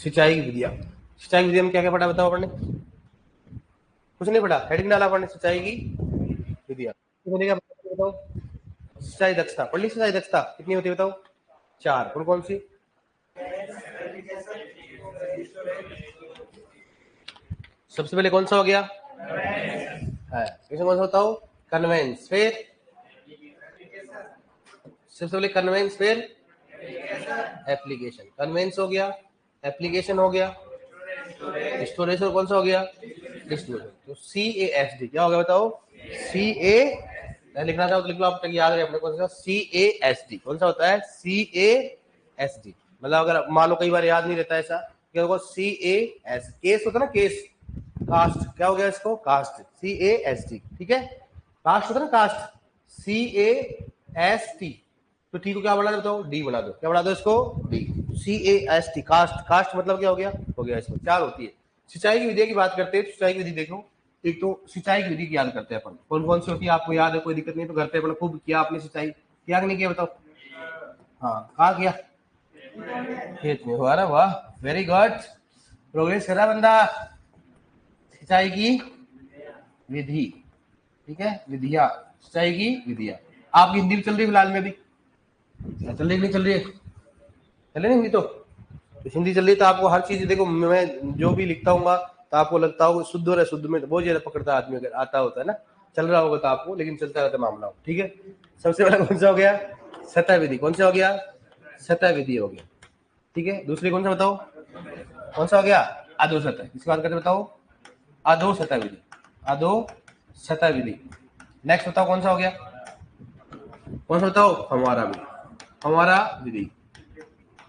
सिंचाई की विधियां। सिंचाई की विधियां में क्या क्या पढ़ा बताओ आपने? कुछ नहीं पढ़ा, हेडिंग डाला आपने सिंचाई की विधियां। क्या बताओ? सिंचाई दक्षता पढ़ ली। सिंचाई दक्षता कितनी होती है बताओ? 4। कौन कौन सी? सबसे पहले कौन सा हो गया? है इसमें कौन सा बताओ? कन्वेंस। फिर सबसे पहले कन्वेंस, फिर एप्लीकेशन। कन्वेंस हो गया, एप्लीकेशन हो गया, स्टोरेज और कौन सा हो गया? डिस्ट्रीब्यूशन। तो CASD क्या हो गया बताओ? CA लिखना चाहो तो लिख लो, आप तक याद है अपने कौन सा? CASD कौन सा होता है? CASD मतलब अगर मान लो कई बार याद नहीं रहता ऐसा, क्या होगा? CAS केस होता है ना, केस कास्ट। क्या हो गया इसको? कास्ट। CASD ठीक है। कास्ट होता है ना, कास्ट। CAST। तो टी को क्या बना दो? डी बना दो। क्या बना दो इसको? डी। CAST cast. कास्ट मतलब क्या हो गया? हो गया इसमें 4 होती है। सिंचाई की विधि की बात करते हैं। सिंचाई की विधि देखो, एक तो सिंचाई की विधि की याद करते हैं अपन। कौन कौन सी होती है आपको याद है? कोई दिक्कत नहीं, तो घर पे अपन खूब किया आपने सिंचाई, किया कि नहीं किया बताओ? हाँ, कहाँ किया? खेत में हुआ। अरे वाह, वेरी गुड, प्रोग्रेस कर रहा बंदा। सिंचाई की विधि, ठीक है, विधियां। सिंचाई की विधियां आपकी हिंदी में चल रही है फिलहाल में भी? चल रही नहीं चल रही है? चले नहीं हुई तो हिंदी चल रही है, तो आपको हर चीज देखो, मैं जो भी लिखता हूँ तो आपको लगता होगा शुद्ध हो रहा है। शुद्ध में बहुत ज्यादा पकड़ता आदमी अगर आता होता है ना, चल रहा होगा तो आपको, लेकिन चलता रहता मामला हो। ठीक है, सबसे पहला कौन सा हो गया? सतह विधि। कौन सा हो गया? सतह विधि हो गया। ठीक है, दूसरी कौन सा बताओ? कौन सा हो गया? अधो सतह। इसकी बात करते बताओ? अधो सतह विधि। अधो सतह विधि। नेक्स्ट बताओ कौन सा हो गया? कौन सा बताओ? फव्वारा विधि। फव्वारा विधि।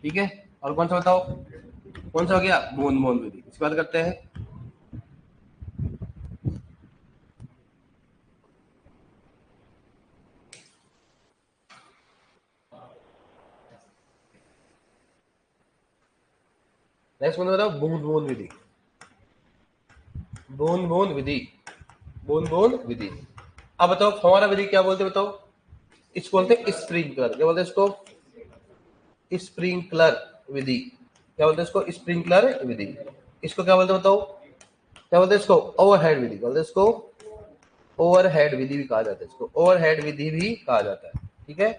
ठीक है, और कौन सा बताओ? कौन सा हो गया? बूंद बूंद विधि। इसकी बात करते हैं। नेक्स्ट कौन सा बताओ? बूंद बूंद विधि। बूंद बूंद विधि। बूंद बूंद विधि। अब बताओ फव्वारा विधि क्या बोलते बताओ? इसको बोलते हैं स्प्रिंकलर। क्या बोलते हैं इसको? स्प्रिंकलर विधि। क्या बोलते हैं इसको? स्प्रिंकलर विधि। इसको क्या बोलते हैं बताओ? क्या बोलते हैं इसको? ओवरहेड विधि। बोलते हैं इसको? ओवरहेड विधि भी कहा जाता है। इसको ओवरहेड विधि भी कहा जाता है। ठीक है,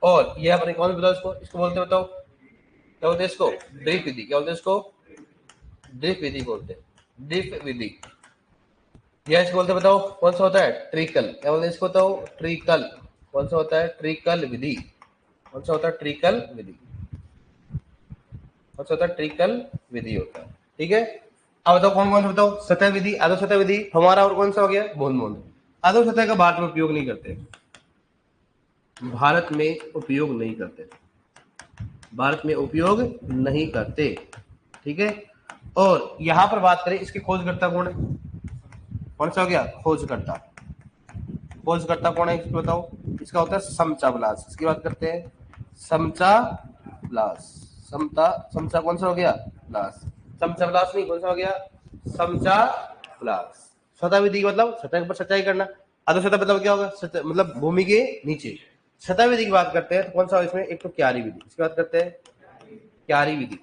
और ये अपने कौन बताओ इसको? इसको बोलते हैं बताओ? क्या बोलते हैं इसको? ड्रिप विधि। क्या बोलते हैं इसको? ड्रिप विधि बोलते हैं। ड्रिप विधि। यह इसको बोलते हैं बताओ? कौन सा होता है? ट्रिकल। क्या बोलते हैं इसको बताओ? ट्रिकल। कौन सा होता है? ट्रिकल विधि। कौन सा होता है? ट्रिकल विधि। कौन सा होता है? ट्रिकल विधि होता है। ठीक है, अब बताओ कौन कौन सा बताओ? सतह विधि, अधो सतह विधि, हमारा, और कौन सा हो गया? बूंद बूंद। अधो सतह का भारत में उपयोग नहीं करते। भारत में उपयोग नहीं करते। भारत में उपयोग नहीं करते। ठीक है, और यहां पर बात करें, इसके खोजकर्ता कौन है? कौन सा हो गया? खोजकर्ता। खोजकर्ता कौन है इसको बताओ? इसका होता है समचा ब्लास। इसकी बात करते हैं। समचा ब्लास। समता समचा कौन सा हो गया? ब्लास। समचा ब्लास नहीं, कौन सा हो गया? समचा ब्लास। सतह विधि मतलब सतह पर सिंचाई करना। अधो सतह मतलब क्या होगा? मतलब भूमि के नीचे। सतह विधि की बात करते हैं तो कौन सा इसमें? एक तो क्यारी विधि। इसकी बात करते हैं, क्यारी विधि।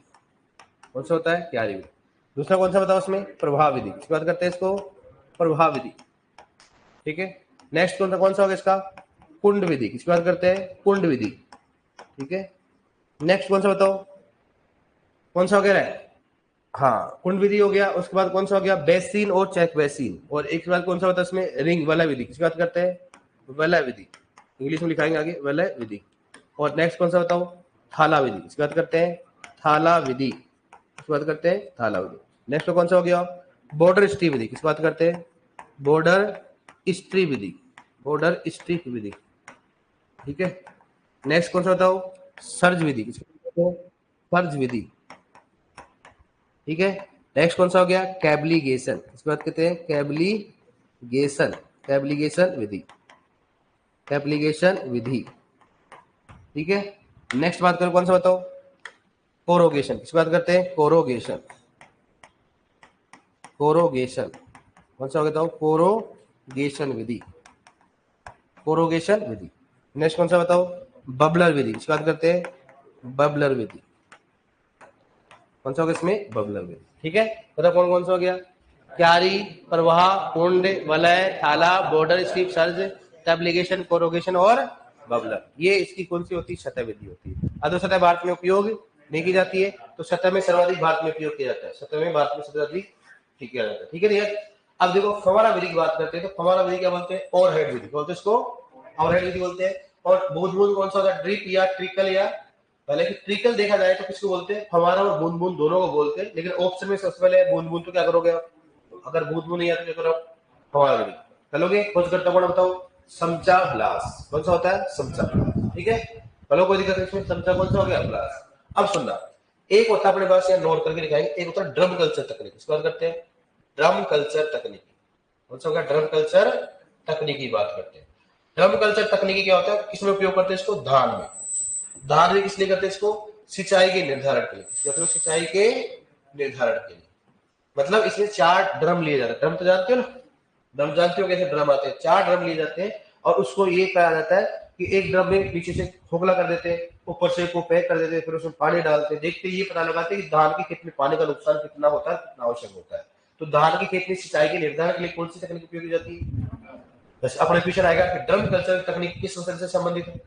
कौन सा होता है? क्यारी विधि। दूसरा कौन सा बताओ इसमें? प्रभाव विधि। इसकी बात करते हैं इसको? प्रभाव विधि। ठीक है, नेक्स्ट कौन सा होगा इसका? कुंड विधि। इसकी बात करते हैं? कुंड विधि। ठीक है, नेक्स्ट कौन सा बताओ? कौन सा हो गया? हाँ, कुंड विधि हो गया। उसके बाद कौन सा हो गया? बेसिन और चेक बेसिन। और एक के बाद कौन सा होता है इसमें? रिंग वलय विधि। किसकी बात करते हैं? वलय विधि। इंग्लिश में लिखाएंगे आगे, वलय विधि। और नेक्स्ट कौन सा बताओ? थाला विधि। इसकी बात करते हैं? थाला विधि। इसकी बात करते हैं? थाला विधि। नेक्स्ट कौन सा हो गया? बॉर्डर स्ट्री विधि। किसकी बात करते हैं? बॉर्डर स्ट्री विधि। बॉर्डर स्ट्री विधि। ठीक है, नेक्स्ट कौन सा बताओ? सर्ज विधि। सर्ज विधि। ठीक है, नेक्स्ट कौन सा हो गया? कैबलीगेशन। इसकी बात करते हैं? कैबलीगेशन। कैबलीगेशन विधि। कैबलीगेशन विधि। ठीक है, नेक्स्ट बात करो कौन सा बताओ? कोरोगेशन। किसकी बात करते हैं? कोरोगेशन। कोरोगेशन। कौन सा हो गया बताओ? कोरोगेशन विधि। कोरोगेशन विधि। नेक्स्ट कौन सा बताओ? बबलर विधि। किसकी बात करते हैं? बबलर विधि। कौन सा होगा इसमें? बबलर विधि। ठीक है, बताओ कौन कौन सा हो गया? क्यारी, प्रवाह, कुंड, वलय, थाला, बॉर्डर स्ट्रिप, सर्ज, एप्लीकेशन, कोरोगेशन और बबलर। ये इसकी कौन सी होती है? सतह विधि होती है। अधोसतह भारत में उपयोग नहीं की जाती है, तो सतह में सर्वाधिक भारत में उपयोग किया जाता है। सतह में भारत में सर्वाधिक ठीक किया जाता है। ठीक है भैया। अब देखो फव्वारा विधि की बात करते हैं, तो फव्वारा विधि क्या बोलते हैं? ओवरहेड विधि बोलते हैं इसको, ओवरहेड विधि बोलते हैं। और बूंद बूंद कौन सा होता है? ड्रिप या ट्रिकल, या पहले कि ट्रिकल देखा जाए तो किसको बोलते हैं? फव्वारा और बूंद बूंद दोनों को बोलते हैं, लेकिन ऑप्शन में सबसे पहले बूंद बूंद, तो क्या करोगे आप? अगर बूंद बूंद नहीं आती तो क्या करो? फव्वारा विधि चलोगे। खोज करता कौन बताओ? समचा ब्लास। कौन सा होता है? समचा ब्लास। ठीक है, चलो कोई दिक्कत नहीं इसमें। समचा कौन सा हो गया? ब्लास। अब सुनना, एक होता है अपने पास, यहाँ नोट करके दिखाएंगे, एक होता है ड्रम कल्चर तकनीक। इसकी बात करते हैं, ड्रम कल्चर तकनीकी। कौन सा होगा? ड्रम कल्चर तकनीकी की बात करते हैं। ड्रम कल्चर तकनीकी क्या होता है? किसमें उपयोग करते हैं इसको? धान में। धान में किस लिए करते हैं इसको? सिंचाई के निर्धारण के लिए। मतलब सिंचाई के निर्धारण के लिए, मतलब इसमें 4 ड्रम लिए जाते हैं। ड्रम तो जानते हो ना? ड्रम जानते हो कैसे ड्रम आते हैं? 4 ड्रम लिए जाते हैं और उसको ये कहा जाता है कि एक ड्रम में पीछे से खोखला कर देते हैं, ऊपर से को पैक कर देते हैं, फिर उसमें पानी डालते हैं। देखते ये पता लगाते हैं कि धान के खेत में पानी का नुकसान कितना होता है, कितना आवश्यक होता है। तो धान के खेत में सिंचाई के निर्धारण के लिए कौन सी तकनीक उपयोग की जाती है? बस अपने क्वेश्चन आएगा कि ड्रम कल्चर तकनीक किस फसल से संबंधित है?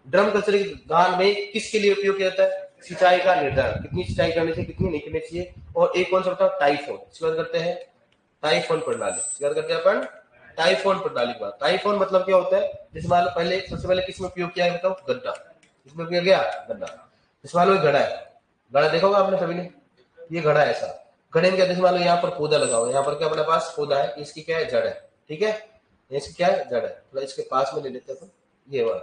ड्रम कल्चर धान में किसके लिए उपयोग किया जाता है? सिंचाई का निर्धारण, कितनी सिंचाई करनी चाहिए, कितनी नहीं करनी चाहिए। और एक कौन सा होता है? टाइफोन। इसकी बात करते हैं, टाइफोन प्रणाली। इसकी बात करते हैं अपन टाइफोन प्रणाली की बात। टाइफोन मतलब क्या होता है? जैसे मान लो पहले सबसे पहले किसमें उपयोग किया है बताओ? गड्ढा। इसमें किया गया गड्ढा। जैसे मान लो घड़ा है, घड़ा देखा होगा आपने सभी ने, ये घड़ा है ऐसा। घड़े में क्या, जैसे मान लो यहाँ पर पौधा लगा हुआ है, यहाँ पर क्या अपने पास पौधा है, इसकी क्या है? जड़ है। ठीक है, इसकी क्या है? जड़ है। तो इसके पास में ले लेते हैं, ये वाला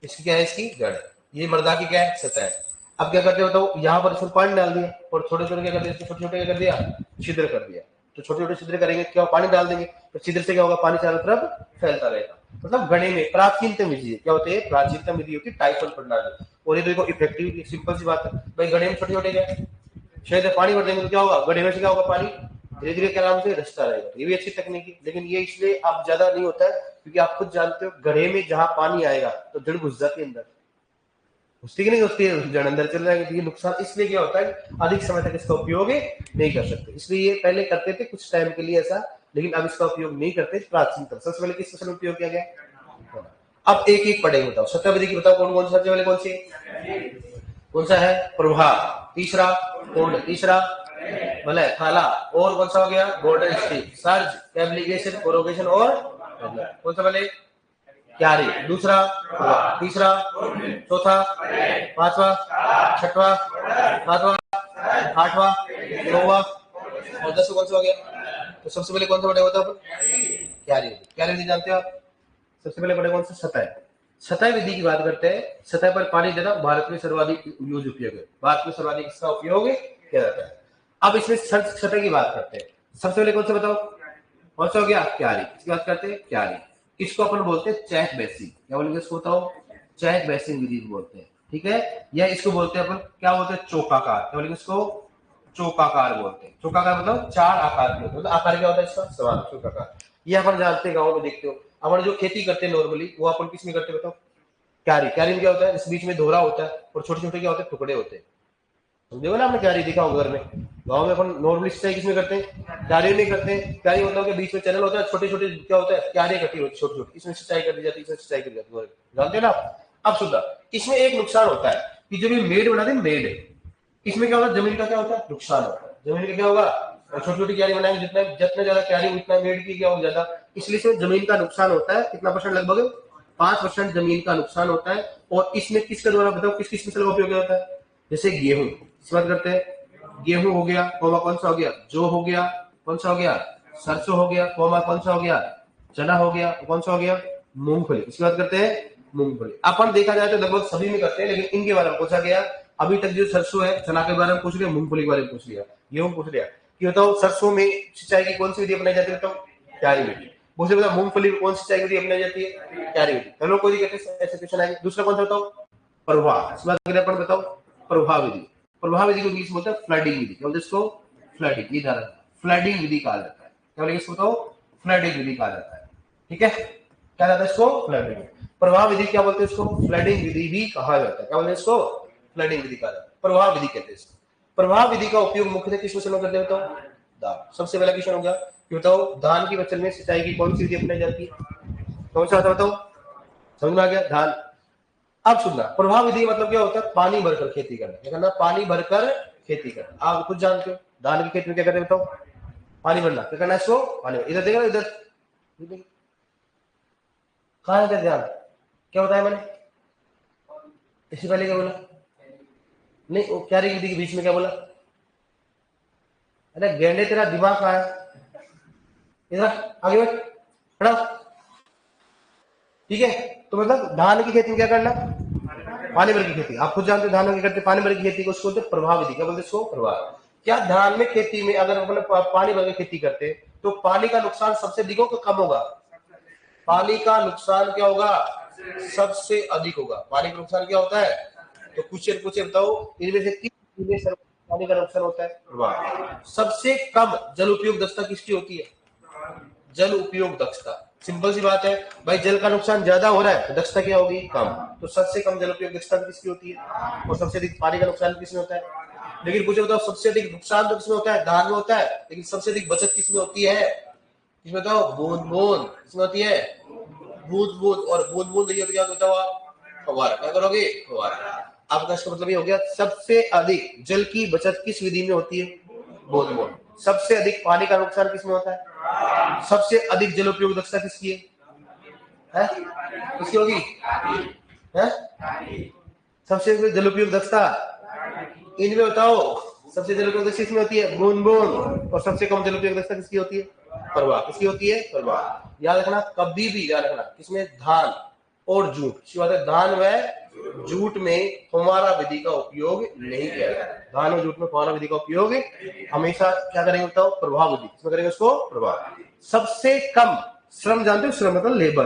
इसकी क्या है? इसकी जड़ है। ये मृदा की क्या है? सतह है। अब क्या करते हो तो यहाँ पर इसमें पानी डाल दिया और छोटे छोटे क्या कर दिया? छोटे छोटे क्या कर दिया? छिद्र कर दिया। तो छोटे छोटे छिद्र करेंगे क्या? पानी डाल देंगे, तो छिद्र से क्या होगा? पानी चारों तरफ फैलता रहेगा। मतलब गणे में प्राचीनतम विधि क्या होती है? प्राचीनतम विधि होती है टाइफन प्रणाली। और ये देखो इफेक्टिव, सिंपल सी बात है भाई। गणे में छोटे छोटे क्या शायद पानी भर देंगे तो क्या होगा? गड्ढे में से क्या होगा? पानी धीरे धीरे क्या नाम से रिसता रहेगा। ये भी अच्छी तकनीक है, लेकिन ये इसलिए अब ज्यादा नहीं होता है क्योंकि आप खुद जानते हो गड्ढे में जहां पानी आएगा तो जड़ घुस जाती है अंदर, घुसती कि नहीं घुसती है? जड़ अंदर चल जाएगी। नुकसान इसलिए क्या होता है? अधिक समय तक इसका उपयोग नहीं कर सकते, इसलिए ये पहले करते थे कुछ टाइम के लिए ऐसा, लेकिन अब इसका उपयोग नहीं करते। प्राचीनतम सबसे पहले किस फसल में उपयोग किया गया? अब एक एक पढ़ेंगे। बताओ सत्ता विधि की, बताओ कौन कौन सबसे पहले कौन सी? कौन सा है? प्रवाह। तीसरा कुंड। तीसरा वलय, थाला। और कौन सा हो गया? बॉर्डर स्ट्रिप, सर्ज, एप्लीकेशन, कोरोगेशन और कौन सा पहले? क्यारी। दूसरा तीसरा चौथा पांचवा छठवा सातवां आठवां नौवां और 10वां कौन सा हो गया? तो सबसे पहले कौन सा पढ़े होता है? क्यारी। क्यारी विधि जानते हो आप? सबसे पहले पढ़े कौन सा? सतह। सतह विधि की बात करते हैं। सतह पर पानी देना भारत में सर्वाधिक यूज उपयोग है। भारत में सर्वाधिक इसका उपयोग किया जाता है। अब इसमें सतह की बात करते हैं। सबसे पहले कौन सा बताओ? कौन सा हो गया? क्यारी। इसकी बात करते हैं क्यारी। इसको अपन बोलते हैं चैक बेसिंग। क्या बोलेंगे इसको? बताओ। चैक बेसिंग विधि बोलते हैं। ठीक है, या इसको बोलते हैं अपन क्या बोलते हैं? चौकाकार। क्या बोलेंगे इसको? चौकाकार बोलते हैं। चौकाकार मतलब 4 आकार के होते हैं। आकार क्या होता है इसका? समान। चौकाकार ये अपन जानते हैं, गाँव में देखते हो। अपन जो खेती करते हैं नॉर्मली, वो अपन किस में करते हैं बताओ? क्यारी। क्यारी में क्या होता है? इस बीच में दोहरा होता है और छोटे छोटे क्या होते हैं? टुकड़े होते हैं। समझेगा ना? आपने क्यारी देखा होगा घर में। गाँव में अपन नॉर्मली सिंचाई किसमें करते हैं? क्यारी नहीं करते हैं। क्यारी मतलब के बीच में चैनल होता है, छोटे छोटे क्या होता है? क्यारी इकट्ठी होती है छोटी छोटी, इसमें सिंचाई कर दी जाती है, इसमें सिंचाई कर दी जाती है। जानते हो ना? अब सुधा इसमें एक नुकसान होता है कि जब ये मेड बनाते हैं, मेड इसमें क्या होता है? जमीन का क्या होता है? नुकसान होता है। जमीन का क्या होगा? और छोटी छोटी क्यारी बनाएंगे, जितना जितना ज्यादा क्यारी उतना मेड की क्या हो ज्यादा, इसलिए इसमें जमीन का नुकसान होता है। कितना परसेंट? लगभग 5% जमीन का नुकसान होता है। और इसमें किसके द्वारा बताओ किस किस फसल का उपयोग होता है? जैसे गेहूं इस बात करते हैं। गेहूं हो गया, कोमा कौन सा हो गया? जो हो गया, कौन सा हो गया? सरसों हो गया, कोमा कौन सा हो गया? चना हो गया, कौन सा हो गया? मूंगफली। इसकी बात करते हैं मूंगफली। अपन देखा जाए तो लगभग सभी में करते हैं, लेकिन इनके बारे में पूछा गया। अभी तक जो सरसों है, चना के बारे में पूछ लिया, मूंगफली के बारे में पूछ लिया, गेहूं पूछ लिया कि बताओ सरसों में सिंचाई की कौन सी विधि अपनाई जाती है? बताओ क्यारी विधि। मुझे बताओ मूंगफली में कौन सी सिंचाई विधि अपनाई जाती है? क्यारी विधि। चलो कोई दिक्कत नहीं, ऐसे क्वेश्चन आएंगे। दूसरा कौन सा बताओ? प्रवाह। इस बात करें अपन, बताओ प्रवाह विधि। प्रवाह विधि को इंग्लिश बोलते हैं फ्लडिंग विधि। क्या बोलते हैं इसको? फ्लडिंग। ये धारा फ्लडिंग विधि कहा जाता है। क्या बोलेंगे इसको? बताओ फ्लडिंग विधि कहा जाता है। ठीक है, क्या जाता है इसको? फ्लडिंग। प्रवाह विधि क्या बोलते हैं इसको? फ्लडिंग विधि भी कहा जाता है। क्या बोलते हैं इसको? फ्लडिंग विधि कहा जाता है, प्रवाह विधि कहते हैं इसको। प्रवाह विधि का उपयोग मुख्यतः किस फसल में करते हो? धान। सबसे पहला क्वेश्चन हो गया कि बताओ धान की फसल में सिंचाई की कौन सी विधि अपनाई जाती है? कौन सा बताओ? समझ में आ गया? धान। अब सुनना, प्रवाह विधि का मतलब क्या होता है? पानी भरकर खेती करना। क्या करना? पानी भरकर खेती करना। आप खुद जानते हो धान की खेती में क्या करते हैं? बताओ, पानी भरना। क्या करना है इसको? पानी। इधर देखो, इधर कहा है ध्यान? क्या बताया मैंने? इससे पहले क्या बोला? नहीं, वो क्या विधि के बीच में क्या बोला? अरे गेंडे, तेरा दिमाग कहाँ है? इधर आगे बैठ, खड़ा। ठीक है, तो मतलब धान की खेती में क्या करना? पानी भर की खेती। आप खुद जानते हो धान में क्या करते? पानी भर की खेती को उसको बोलते प्रवाह विधि। क्या बोलते? इसको प्रवाह। क्या धान में खेती में अगर अपने पानी भर के खेती करते तो पानी का नुकसान सबसे अधिक होगा, कम होगा? पानी का नुकसान क्या होगा? सबसे अधिक होगा। पानी का नुकसान क्या होता है? तो कुछ बताओ, इनमें से किस में पानी का नुकसान होता है? प्रवाह। सबसे कम जल उपयोग दक्षता किसकी होती है? जल उपयोग दक्षता। सिंपल सी बात है भाई, जल का नुकसान ज्यादा हो रहा है तो दक्षता क्या होगी? कम। तो सबसे कम जल उपयोग दक्षता किसकी होती है? और सबसे अधिक पानी का नुकसान किसमें होता है? लेकिन मुझे बताओ, सबसे अधिक नुकसान तो किसमें होता है? धान में होता है। लेकिन सबसे अधिक बचत किसमें होती है? किसमें बताओ? बूंद बूंद। किसमें होती है? बूंद बूंद। और बूंद बूंद नहीं होती, क्या होता है? फव्वारा। क्या करोगे? फव्वारा। आपका इसका मतलब ये हो गया, सबसे अधिक जल की बचत किस विधि में होती है? बूंद बूंद। सबसे अधिक पानी का नुकसान किसमें होता है? सबसे अधिक जल उपयोग दक्षता किसकी है? किसकी होगी? है? सबसे अधिक जल उपयोग दक्षता इनमें बताओ, सबसे जल उपयोग दक्षता किसमें होती है? बूंद बूंद। और सबसे कम जल उपयोग दक्षता किसकी होती है? प्रवाह। किसकी होती है? प्रवाह। याद रखना, कभी भी याद रखना, किसमें? धान और जूट। धान व जूट में फव्वारा विधि का उपयोग नहीं किया जाता। धान और जूट में फव्वारा विधि का उपयोग हमेशा क्या करेंगे? बताओ, प्रवाह विधि। किसमें करेंगे उसको? प्रवाह। सबसे कम श्रम, जानते हो श्रम मतलब लेबर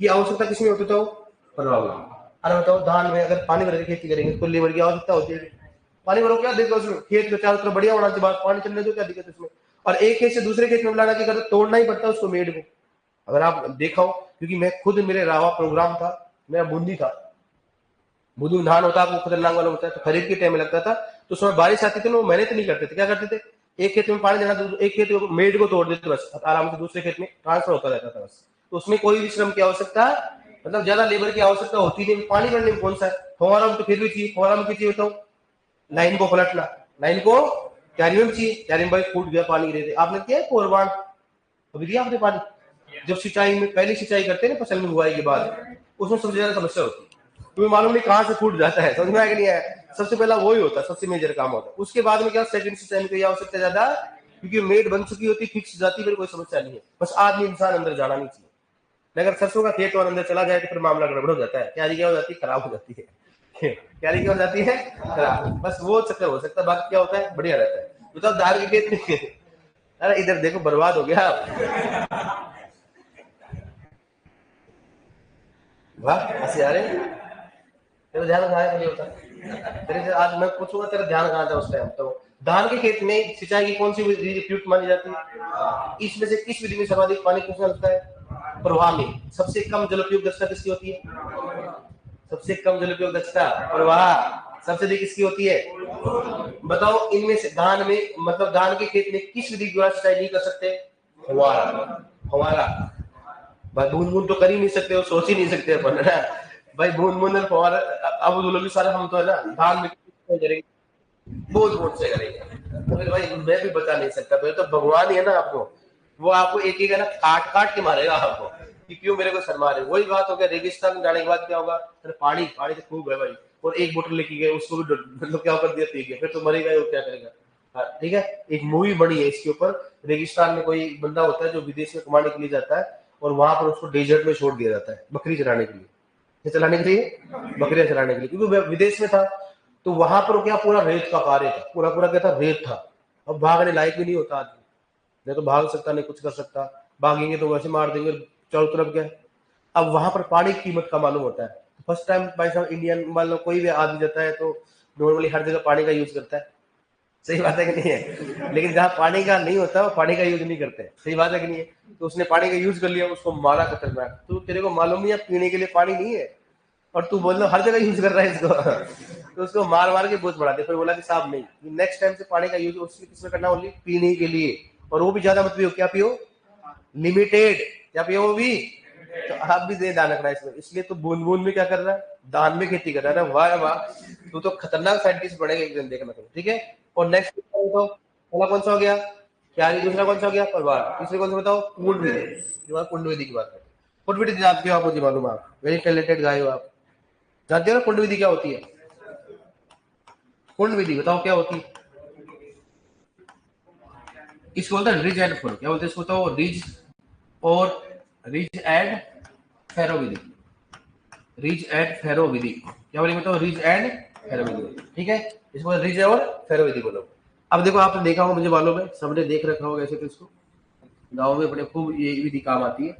की आवश्यकता किसमें होती है? प्रवाह विधि। अरे बताओ, धान में अगर पानी भर के खेती करेंगे तो लेबर की आवश्यकता होती है। पानी भरो, क्या दिक्कत उसमें? खेत के चारों तरफ बढ़िया होना चाहिए, बात पानी चलने दो, क्या दिक्कत उसमें? और एक खेत से दूसरे खेत में लाना, क्या करते? तोड़ना ही पड़ता है उसको, मेड़ को। अगर आप देखा हो, क्योंकि मैं खुद, मेरे रावा प्रोग्राम था, मेरा बूंदी था, बूंदी धान होता है, आपको खतरनाक वाला होता है, तो खरीफ के टाइम में लगता था। तो उसमें बारिश आती थी ना, वो मेहनत नहीं करते थे। क्या करते थे? एक खेत में पानी देना, एक खेत को मेड़ को तोड़ देते, बस आराम से दूसरे खेत में ट्रांसफर होता रहता था बस। तो उसमें कोई भी श्रम की आवश्यकता, मतलब ज्यादा लेबर की आवश्यकता होती नहीं। पानी भरने में कौन सा है? फव्वारा में तो फिर भी चाहिए। फव्वारा में चाहिए बताओ? लाइन को पलटना, लाइन को क्यारी में चाहिए। क्यारी में भाई फूट गया, पानी गिरे थे, आपने किया कोरबान? अभी दिया आपने पानी? जब सिंचाई में पहली सिंचाई करते हैं ना, फसल में बुआई के बाद, उसमें सबसे ज्यादा समस्या होती है। तुम्हें मालूम नहीं कहां से फूट जाता है, समझ में आया कि नहीं आया? सबसे पहला वही होता है, सबसे मेजर काम होता है। उसके बाद में क्या? सेकंड सिंचाई में कोई आवश्यकता ज्यादा, क्योंकि मेड बन चुकी होती, फिक्स जाती, फिर कोई समस्या नहीं है। बस आदमी इंसान अंदर जाना नहीं चाहिए। अगर सरसों का खेत और अंदर चला जाए तो फिर मामला गड़बड़ हो जाता है। क्यारी क्या हो जाती है? खराब हो जाती है। क्यारी क्या हो जाती है? खराब। बस वो चक्कर हो सकता है, बाकी क्या होता है? बढ़िया रहता है। बताओ, दाल के खेत में अरे इधर देखो, बर्बाद हो गया आप। वाह, हंसी आ रही। तेरा ध्यान कहाँ है? नहीं होता तेरे से। आज मैं पूछूंगा तेरा ध्यान कहाँ था उस टाइम। तो धान के खेत में सिंचाई की कौन सी विधि उपयुक्त मानी जाती है? इसमें से किस विधि में सर्वाधिक पानी किसमें लगता है? प्रवाह में। सबसे कम जल उपयोग दक्षता किसकी होती है? सबसे कम जल उपयोग दक्षता प्रवाह। सबसे अधिक किसकी होती है? बताओ, इनमें से धान में, मतलब धान के खेत में किस विधि द्वारा सिंचाई नहीं कर सकते? फव्वारा। फव्वारा। भाई बूंद बूंद तो कर ही नहीं सकते, वो सोच ही नहीं सकते अपन, है ना? भाई बूंद बूंद और फव्वारा, अब बोलोगे सारे हम तो है ना धान में करेंगे, बूंद बूंद से करेंगे। तो भाई मैं भी बता नहीं सकता, फिर तो भगवान ही है ना आपको, वो आपको एक एक है ना काट काट के मारेगा आपको कि क्यों मेरे को शर्मा रहे। वही बात हो गया, रेगिस्तान में जाने के बाद क्या होगा? अरे पानी, पानी तो खूब है भाई, और एक बोतल लेके गए, उसको भी मतलब क्या कर दिया, पी गया, फिर तो मरेगा, वो क्या करेगा? हाँ, ठीक है। एक मूवी बनी है इसके ऊपर। रेगिस्तान में कोई बंदा होता है जो विदेश में कमाने के लिए जाता है, और वहां पर उसको डेजर्ट में छोड़ दिया जाता है बकरी चलाने के लिए। चलाने के लिए, बकरियां चलाने के लिए, क्योंकि विदेश में था। तो वहां पर क्या, पूरा रेत का कार्य था, पूरा पूरा क्या था? रेत था। अब भागने लायक भी नहीं होता आदमी, नहीं तो भाग सकता, नहीं कुछ कर सकता। भागेंगे तो वैसे मार देंगे चारों तरफ क्या। अब वहां पर पानी की कीमत का मालूम होता है। फर्स्ट टाइम भाई साहब इंडियन, मान लो कोई भी आदमी जाता है तो नॉर्मली हर जगह पानी का यूज करता है। सही बात है कि नहीं है? लेकिन जहाँ पानी का नहीं होता, वो पानी का यूज नहीं करते। सही बात है कि नहीं है? तो उसने पानी का यूज कर लिया, उसको मारा खतरनाक। तो तेरे को मालूम नहीं है पीने के लिए पानी नहीं है, और तू बोल रहा हर जगह यूज कर रहा है इसको। तो उसको मार मार के बोझ बढ़ाते, फिर बोला कि साहब नहीं, नेक्स्ट टाइम से पानी का यूज उसके किसमें करना, ओनली पीने के लिए, और वो भी ज्यादा मत पियो, क्या पियो, लिमिटेड, क्या पियो वो भी। तो आप भी दे दान रखना इसमें, इसलिए तो बूंद बूंद में क्या कर रहा है, दान में खेती कर रहा है। वाह वाह, तू तो खतरनाक साइंटिस्ट बनेगा एक दिन, देखना तुम, ठीक है। और नेक्स्ट बताओ, पहला कौन सा हो गया, क्यारी, दूसरा कौन सा हो गया, परवार, तीसरे कौन सा बताओ, कुंड विधि। जो कुंड विधि की बात करते हैं, कुंड विधि जानते हो आप, मुझे मालूम है, आप वेरी टैलेंटेड गाय हो आप, जानते हो ना कुंड विधि क्या होती है, कुंड विधि बताओ क्या होती है। इसको बोलते हैं रिज एंड फरो, क्या बोलते हैं इसको, तो रिज और रिज एंड फेरो विधि, रिज एंड फेरो विधि, क्या बोलेंगे, तो रिज एंड फेरो विधि, ठीक है। इसको रिज और फेरो विधि बोलो। अब देखो, आपने देखा होगा, मुझे मालूम है सबने देख रखा होगा ऐसे, तो इसको गाँव में बड़े खूब ये विधि काम आती है,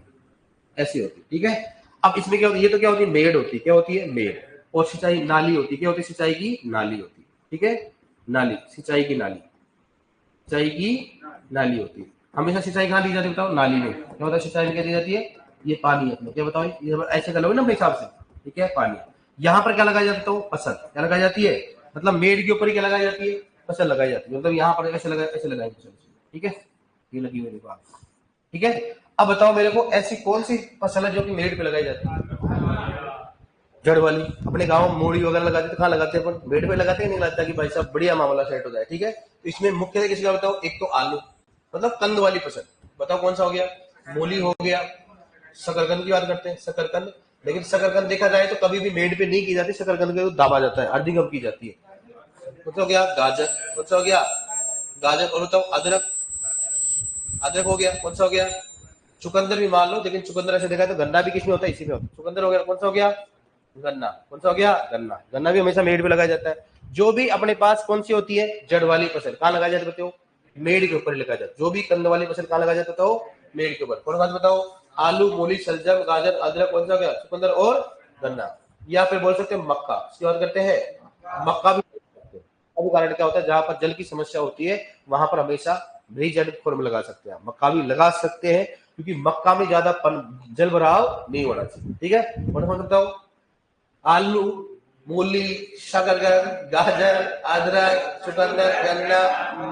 ऐसी होती है, ठीक है। अब इसमें क्या होती है, ये तो क्या होती है, मेड होती है, क्या होती है, मेड, और सिंचाई नाली होती है, क्या होती है, सिंचाई की नाली होती है, ठीक है, नाली, सिंचाई की नाली, सिंचाई की नाली होती है। हमेशा सिंचाई कहाँ दी जाती है बताओ, नाली में, क्या होता है सिंचाई में क्या दी जाती है, ये पानी है अपने, क्या बताओ, ये ऐसे कर लोगे ना अपने हिसाब से, ठीक है, पानी। यहाँ पर क्या लगाई जाती है, तो फसल क्या लगाई जाती है, मतलब मेड के ऊपर ही क्या लगाई जाती है, फसल लगाई जाती है, मतलब यहाँ पर ऐसे लगा, ऐसे लगाई फसल, ठीक है, ये लगी हुई देखो आप, ठीक है। अब बताओ मेरे को, ऐसी कौन सी फसल है जो कि मेड पे लगाई जाती है, जड़ वाली। अपने गांव में मूड़ी वगैरह लगाते तो कहाँ लगाते हैं अपन, बेड पे लगाते हैं, नहीं लगाते, कि भाई साहब बढ़िया मामला सेट हो जाए, ठीक है। तो इसमें मुख्य किसी का बताओ, एक तो आलू, मतलब कंद वाली फसल, बताओ कौन सा हो गया, मूली हो गया, शकरकंद की बात करते हैं, शकरकंद, लेकिन शकरकंद देखा जाए तो कभी भी मेड पे नहीं की जाती, शकरकंद के दाबा जाता है, अर्धी कब की जाती है। कौन सा हो गया, गाजर, कौन सा हो गया, गाजर, और बताओ अदरक, अदरक हो गया, कौन सा हो गया, चुकंदर भी मान लो, लेकिन चुकंदर ऐसे देखा तो गन्ना भी किसमें होता है, इसी में होता है, चुकंदर हो गया, कौन सा हो गया, गन्ना, कौन सा हो गया, गन्ना, गन्ना भी हमेशा मेड पे लगाया जाता है। जो भी अपने पास कौन सी होती है, जड़ वाली फसल, कहाँ लगाया जाता है बताओ, मेड के ऊपर लगाया जाता है। जो भी कंद वाली फसल कहाँ लगाया जाता है, मेड के ऊपर। कौन सा बताओ, आलू, मूली, शलजम, गाजर, अदरक, कौन सा हो गया, चुकंदर और गन्ना। या फिर बोल सकते हैं मक्का, इसकी बात करते हैं, मक्का भी। अब कारण क्या होता है, जहां पर जल की समस्या होती है वहां पर हमेशा ब्रिज एंड फॉर्म लगा सकते हैं, मक्का भी लगा सकते हैं, क्योंकि मक्का में ज्यादा जल भराव नहीं होना चाहिए, ठीक है। और बताओ, आलू, मूली, शकरकंद, गाजर, अदरक, चुकंदर, गन्ना,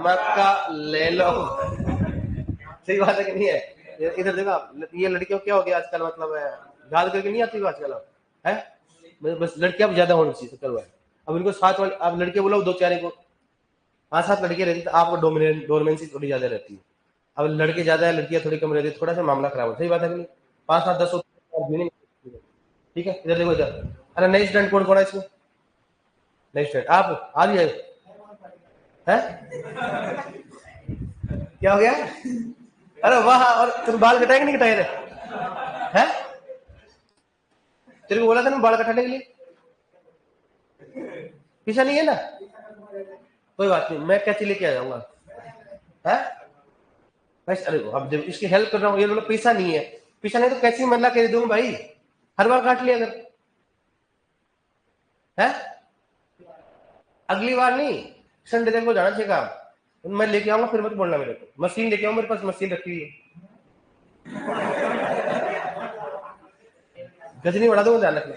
मक्का, ले लो। सही बात है कि नहीं है। इधर देखो आप, ये लड़कियों क्या हो गया आजकल, मतलब है याद करके नहीं आती आजकल, आप है, बस लड़कियां ज्यादा होनी चाहिए, चलो है। अब इनको साथ वाले, आप लड़के बोलो दो चार को, 5-7 लड़कियां रहती तो आपको डोमिनेंसी थोड़ी ज्यादा रहती है। अब लड़के ज्यादा है, लड़कियां थोड़ी कम रहती है, थोड़ा सा मामला खराब हो, सही बात है कि नहीं। 5-7-10 ठीक है। इधर देखो इधर, अरे नई स्टूडेंट कौन कौन है इसमें, नई स्टूडेंट आप आ रही है, क्या हो गया, अरे वाह, और तुम बाल कटाए कि नहीं कटाए थे, हैं, तेरे को बोला था ना बाल कटाने के लिए, पीछा नहीं है ना, कोई बात नहीं, मैं कैसे लेके आ जाऊंगा, है बस। अरे अब जब इसकी हेल्प कर रहा हूँ, ये बोलो पैसा नहीं है, पैसा नहीं तो कैसी मरला कर दूंगा भाई, हर बार काट लिया अगर, है, अगली बार नहीं, संडे तक को जाना चाहिए काम, मैं लेके आऊंगा, फिर मत बोलना मेरे को, मशीन लेके आऊंगा, मेरे पास मशीन रखी हुई है, गजनी बढ़ा दूंगा, ध्यान रखना।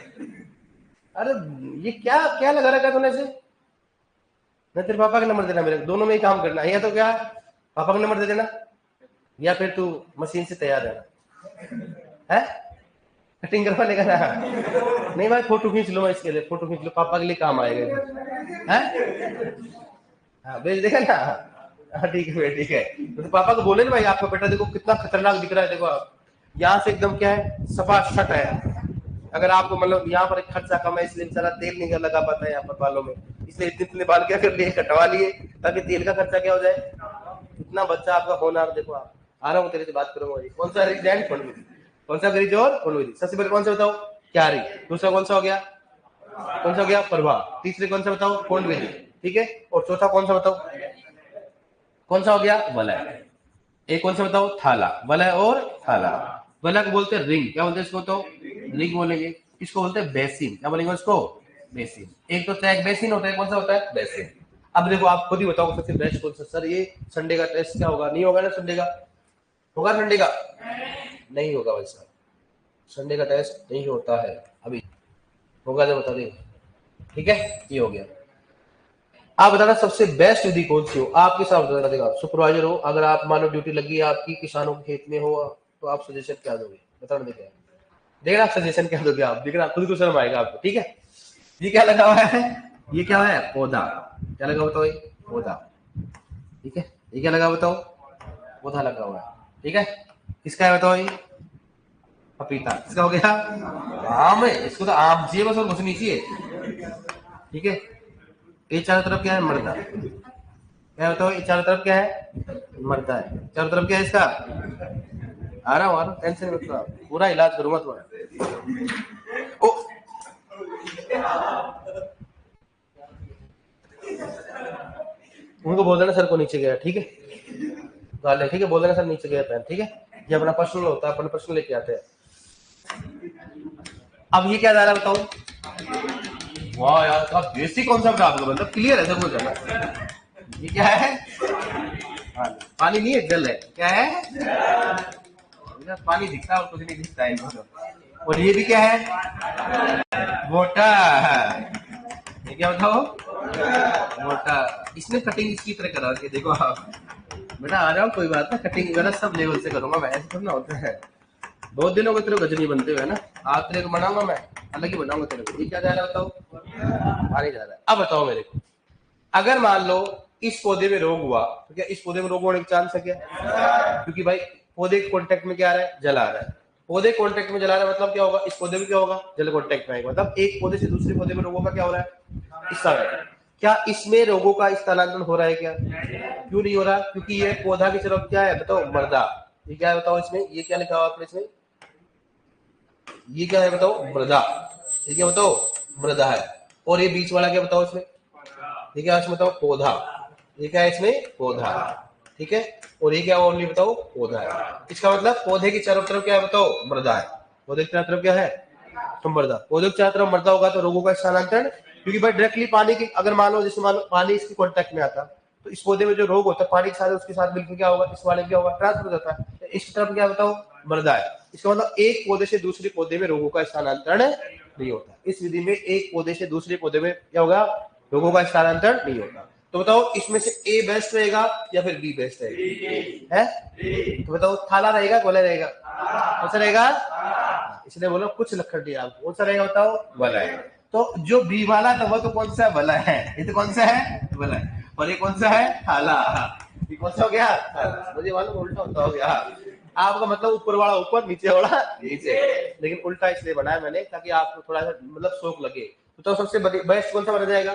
अरे ये क्या क्या लगा रखा तूने से, मैं तेरे पापा का नंबर देना, मेरे दोनों में ही काम करना है, या तो क्या पापा का नंबर दे देना, या फिर तू मशीन से तैयार रहना, है, कटिंग करवा लेगा ना, नहीं भाई फोटो खींच लो, मैं इसके लिए फोटो खींच लो, पापा के लिए काम आएगा, है, हाँ भेज देगा ना, हाँ ठीक है ठीक है। तो पापा को बोले ना भाई, आपका बेटा देखो कितना खतरनाक दिख रहा है, देखो आप यहाँ से एकदम क्या है, सफा शट है, अगर आपको मतलब यहाँ पर खर्चा कम है, इसलिए बेचारा तेल नहीं लगा पाता है यहाँ पर बालों में, इसलिए इतने इतने बाल क्या कर लिए, कटवा लिए, ताकि तेल का खर्चा क्या हो जाए। इतना बच्चा आपका होना, देखो आप, आ रहा हूँ तेरे से बात करूंगा, कौन सा रिज एंड फॉर्म विधि, कौन सा रिज और फॉर्म विधि, सबसे पहले कौन सा बताओ, क्यारी, दूसरा कौन सा हो गया, कौन सा हो गया, प्रभा, तीसरे कौन सा बताओ, कौन विधि, ठीक है, और चौथा कौन सा बताओ, कौन सा हो गया, वलय। एक कौन सा बताओ, थाला, वलय और थाला। वलय को बोलते हैं रिंग, क्या बोलते हैं इसको, तो रिंग बोलेंगे। इसको बोलते हैं बेसिन, क्या बोलेंगे उसको, बेसिन। एक तो टैग बेसिन होता है, कौन सा होता है, बेसिन। अब देखो आप खुद ही बताओ सबसे बेस्ट कौन सा, सर ये संडे का टेस्ट क्या होगा, नहीं होगा ना संडे का, होगा संडे का, नहीं होगा भाई साहब, संडे का टेस्ट नहीं होता है, अभी होगा जब बता देंगे, ठीक है। ये हो गया। आप बताना सबसे बेस्ट विधि कौन सी हो आपके साथ बता देगा। सुपरवाइजर हो, अगर आप मान लो ड्यूटी लगी है आपकी, किसानों के खेत में हो, तो आप सजेशन क्या दोगे बताना देगा। देखना आप सजेशन क्या दोगे आप, देखना खुद को शर्म आएगा आपको। ठीक है, ये क्या लगा हुआ है, ये क्या है पौधा, क्या लगा बताओ, ये पौधा। ठीक है, ये क्या लगा बताओ, पौधा लगा हुआ है। ठीक है, किसका है बताओ, ये पपीता। किसका हो गया, आम है, इसको तो आम चाहिए बस और कुछ नहीं चाहिए। ठीक है, ये चारों तरफ क्या है मर्दा, क्या बताओ, ये चारों तरफ क्या है मर्दा है, चारों तरफ क्या है इसका, आ रहा हूँ टेंशन मत लो, पूरा इलाज करूंगा तुम्हारा। ओ उनको बोल देना सर को नीचे गया। ठीक है, गाले, ठीक है, बोल देना सर नीचे गया पेन। ठीक है, ये अपना पर्सनल होता है, अपना पर्सनल लेके आते हैं। अब ये क्या जा रहा है बताओ, वाह यार क्या बेसिक कॉन्सेप्ट है आपका, मतलब क्लियर है सब कुछ। ये क्या है, पानी नहीं है, जल है। क्या है, पानी दिखता है और कुछ नहीं दिखता है। और ये भी क्या है, वाटर। ये क्या बताओ, वाटर। इसने कटिंग इसकी तरह करा के देखो आप, बेटा आ जाओ, कोई बात ना, कटिंग वगैरह सब लेवल से करूंगा मैं, ऐसे थोड़ा होता है। बहुत दिनों को तेरे गजनी बनते हुए ना, आज तेरे को बनाऊंगा मैं, अलग ही बनाऊंगा तेरे को। ये क्या जा रहा है बताओ, पानी जा रहा है। अब बताओ मेरे को, अगर मान लो इस पौधे में रोग हुआ, तो क्या इस पौधे में रोग होने का चांस है क्या, क्योंकि भाई पौधे के कॉन्टेक्ट में क्या आ रहा है, जल आ रहा है। पौधे कॉन्टेक्ट में जल आ रहा है मतलब क्या होगा, इस पौधे में क्या होगा, जल कॉन्टेक्ट में आएगा, मतलब एक पौधे से दूसरे पौधे में रोगों का क्या हो रहा है, स्थानांतरण। क्या इसमें रोगों का स्थानांतरण हो रहा है क्या, क्यों नहीं हो रहा, क्योंकि ये पौधा की तरफ क्या है बताओ, मृदा। ये क्या है बताओ इसमें, ये क्या लिखा हुआ आपने इसमें, ये क्या है बताओ, मृदा। ये क्या बताओ, मृदा है। और ये बीच वाला क्या बताओ इसमें, ये क्या इसमें बताओ, पौधा। ये क्या है इसमें, पौधा। ठीक है, और ये क्या ओनली बताओ, पौधा है। इसका मतलब पौधे की चारों तरफ क्या है बताओ, मृदा है। पौधे की चारों तरफ क्या है, तो मृदा। पौधे की चारों तरफ मृदा होगा तो रोगों का स्थानांतरण, क्योंकि भाई डायरेक्टली पानी की, अगर मान लो जैसे मान लो पानी इसके कॉन्टेक्ट में आता, तो इस पौधे में जो रोग होता है पानी के साथ उसके साथ मिलकर क्या होगा, इस वाले में क्या होगा, ट्रांसफर हो जाता है। इस तरफ क्या बताओ, मृदा है। इसका मतलब एक पौधे से दूसरे पौधे में रोगों का स्थानांतरण नहीं होता। इस विधि में एक पौधे से दूसरे पौधे में क्या होगा, रोगों का स्थानांतरण नहीं होता। तो बताओ इसमें से ए बेस्ट रहेगा या फिर बी बेस्ट रहेगा, है तो बताओ, थाला रहेगा, गोला रहेगा, कौन सा रहेगा, इसलिए बोलो कुछ लक्षण दिया आपको, कौन सा रहेगा बताओ, भला है। तो जो बी वाला था वो तो कौन सा भला है, ये तो कौन सा है, भला है। और ये कौन सा है, थाला। ये कौन सा हो गया, मुझे मालूम उल्टा होता हो गया आपका, मतलब ऊपर वाला ऊपर, नीचे वाला नीचे, लेकिन उल्टा इसलिए बनाया मैंने ताकि आपको थोड़ा सा मतलब शौक लगे। तो सबसे बेस्ट कौन सा बना जाएगा,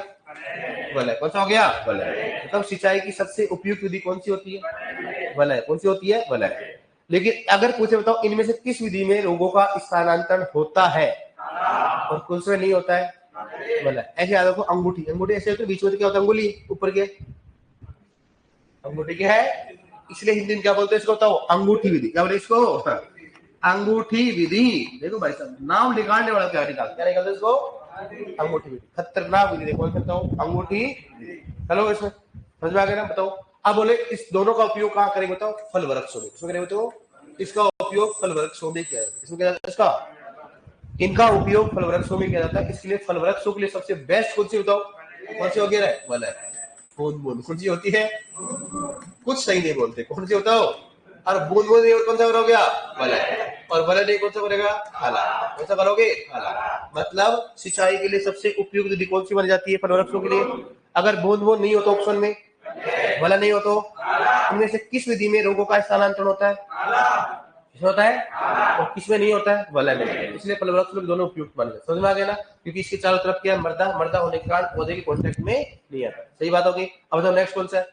वलय। कौन सा हो गया, वलय। मतलब सिंचाई की सबसे उपयुक्त विधि कौन सी होती है, वलय। कौन सी होती है, वलय। लेकिन अगर पूछे बताओ इनमें से किस विधि में रोगों का स्थानांतरण होता है और कौन से में नहीं होता है, वलय। ऐसे याद रखो, अंगूठी, अंगूठी ऐसे होती है, बीच में क्या होता है, अंगुली ऊपर के, अंगूठी क्या है, इसलिए हिंदी में क्या बोलते हैं इसको बताओ, अंगूठी विधि। क्या बोले इसको, अंगूठी विधि। देखो भाई साहब, नाम निकालने वाला क्या निकालते, क्या निकालते इसको, अंगूठी विधि। खतरनाक विधि देखो, सकता हूँ अंगूठी। चलो इसमें समझ में आ गया ना, बताओ। अब बोले इस दोनों का उपयोग कहाँ करेंगे बताओ, फल वृक्षों में। इसमें करेंगे बताओ, इसका उपयोग फल वृक्षों में किया जाता है। इसमें क्या जाता है, इसका इनका उपयोग फल वृक्षों में किया जाता है। इसलिए फल वृक्षों के लिए सबसे बेस्ट कौन सी बताओ, कौन सी वगैरह है, वाला है, बूंद बूंद। कौन सी होती है, कुछ सही नहीं बोलते, कौन सी बताओ, और बूंद बूंद कौन सा करोगे आप, वलय। और वलय नहीं कौन सा करेगा, थाला। कौन सा करोगे, थाला। मतलब सिंचाई के लिए सबसे उपयुक्त विधि कौन सी बन जाती है फल वृक्षों के लिए, अगर बूंद बूंद नहीं हो तो ऑप्शन में, वलय नहीं हो तो, इनमें से किस विधि में रोगों का स्थानांतरण होता है, किसमें होता है, और किसमें नहीं होता है, वलय में। इसलिए फल वृक्ष लोग दोनों उपयुक्त बन गए। समझ में आ गया ना, क्योंकि इसके चारों तरफ क्या है, मर्दा। मर्दा होने के कारण पौधे के कॉन्टेक्ट में नहीं आता। सही बात होगी। अब बताओ नेक्स्ट कौन सा है,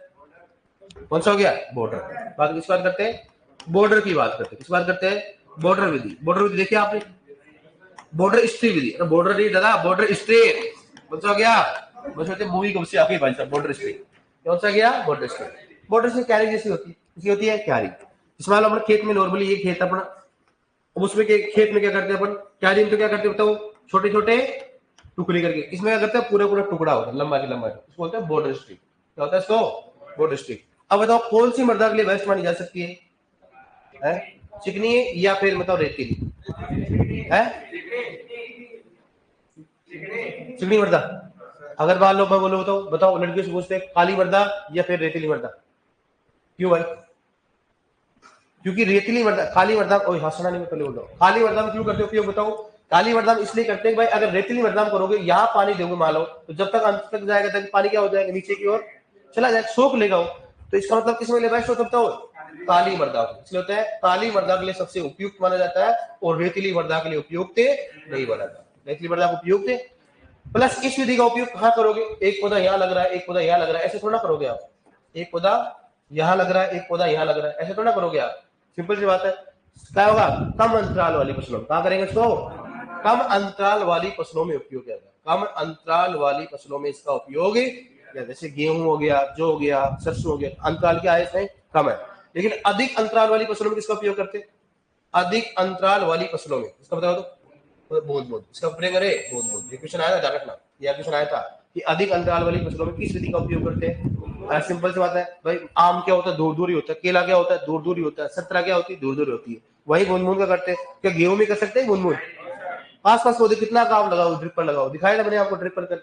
कौन सा हो गया, बॉर्डर। बात किस बात करते हैं, बॉर्डर की बात करते हैं। किस बात करते हैं, बॉर्डर विधि। बॉर्डर विधि देखिए आपने, बॉर्डर स्ट्री विधि, बॉर्डर नहीं दादा, बॉर्डर स्ट्री। कौन सा हो गया, बस सोचते मूवी कब से आपकी भाई साहब, बॉर्डर स्ट्री। कौन सा गया, बॉर्डर स्ट्री। बॉर्डर स्ट्री क्यारी जैसी होती है, किसी होती है क्यारी। इसमें अपना खेत में नॉर्मली ये खेत अपना, उसमें खेत में क्या करते हैं अपन, क्यारी में तो क्या करते हैं बताओ, छोटे छोटे टुकड़े करके। इसमें क्या करते हैं, पूरा पूरा टुकड़ा होता है, लंबा की लंबा, इसको बोलते हैं बॉर्डर स्ट्री। क्या होता है इसको, बॉर्डर स्ट्री। अब बताओ कौन सी मृदा के लिए बेस्ट मानी जा सकती है? चिकनी या फिर मतलब रेतीली है, चिकनी मृदा। अगर मान लो मैं बोलो बताओ बताओ लड़कियों से पूछते हैं काली मृदा या फिर रेतीली मृदा, क्यों भाई? क्योंकि रेतीली मृदा काली मृदा हंसना नहीं, मैं पहले बोल रहा हूँ काली मृदा में क्यों करते हो उपयोग बताओ? काली मृदा में इसलिए करते हैं भाई अगर रेतीली मृदा में करोगे यहाँ पानी दोगे मान लो तो जब तक अंत तक जाएगा तक पानी क्या हो जाएगा नीचे की ओर चला जाएगा, सोख लेगा वो। तो इसका मतलब किस में ले बेस्ट हो सकता हो? काली मृदा, इसलिए होता है काली मृदा के लिए सबसे उपयुक्त माना जाता है और रेतीली मृदा के लिए उपयुक्त नहीं माना जाता। रेतीली मृदा को उपयुक्त प्लस इस विधि का उपयोग कहाँ करोगे? एक पौधा यहाँ लग रहा है एक पौधा यहाँ लग रहा है, ऐसे थोड़ा करोगे आप। एक पौधा यहाँ लग रहा है एक पौधा यहाँ लग रहा है, ऐसे थोड़ा करोगे आप। सिंपल सी बात है। क्या होगा? कम अंतराल वाली फसलों में कहा करेंगे इसको? कम अंतराल वाली फसलों में उपयोग किया जाएगा। कम अंतराल वाली फसलों में इसका उपयोग, जैसे गेहूं हो गया, जो हो गया, सरसों हो गया, अंतराल क्या है इसमें? कम है। लेकिन अधिक अंतराल वाली फसलों में किसका उपयोग करते? अधिक अंतराल वाली फसलों में इसका बताओ तो बूंद बूंद, इसका उपयोग करे बूंद बूंद। ये क्वेश्चन आया था, ध्यान रखना, यह क्वेश्चन आया था कि अधिक अंतराल वाली फसलों में किस विधि का उपयोग करते हैं? सिंपल सी बात है भाई, आम क्या होता है? दूर दूर ही होता है। केला क्या होता है? दूर दूर ही होता है। संतरा क्या होती है? दूर दूर होती है। वही बूंद बूंद का करते हैं। क्या गेहूं में कर सकते हैं बूंद बूंद? पास पास पौधे कितना काम लगाओ, ड्रिपर लगाओ। दिखाया था मैंने आपको ड्रिपर कर,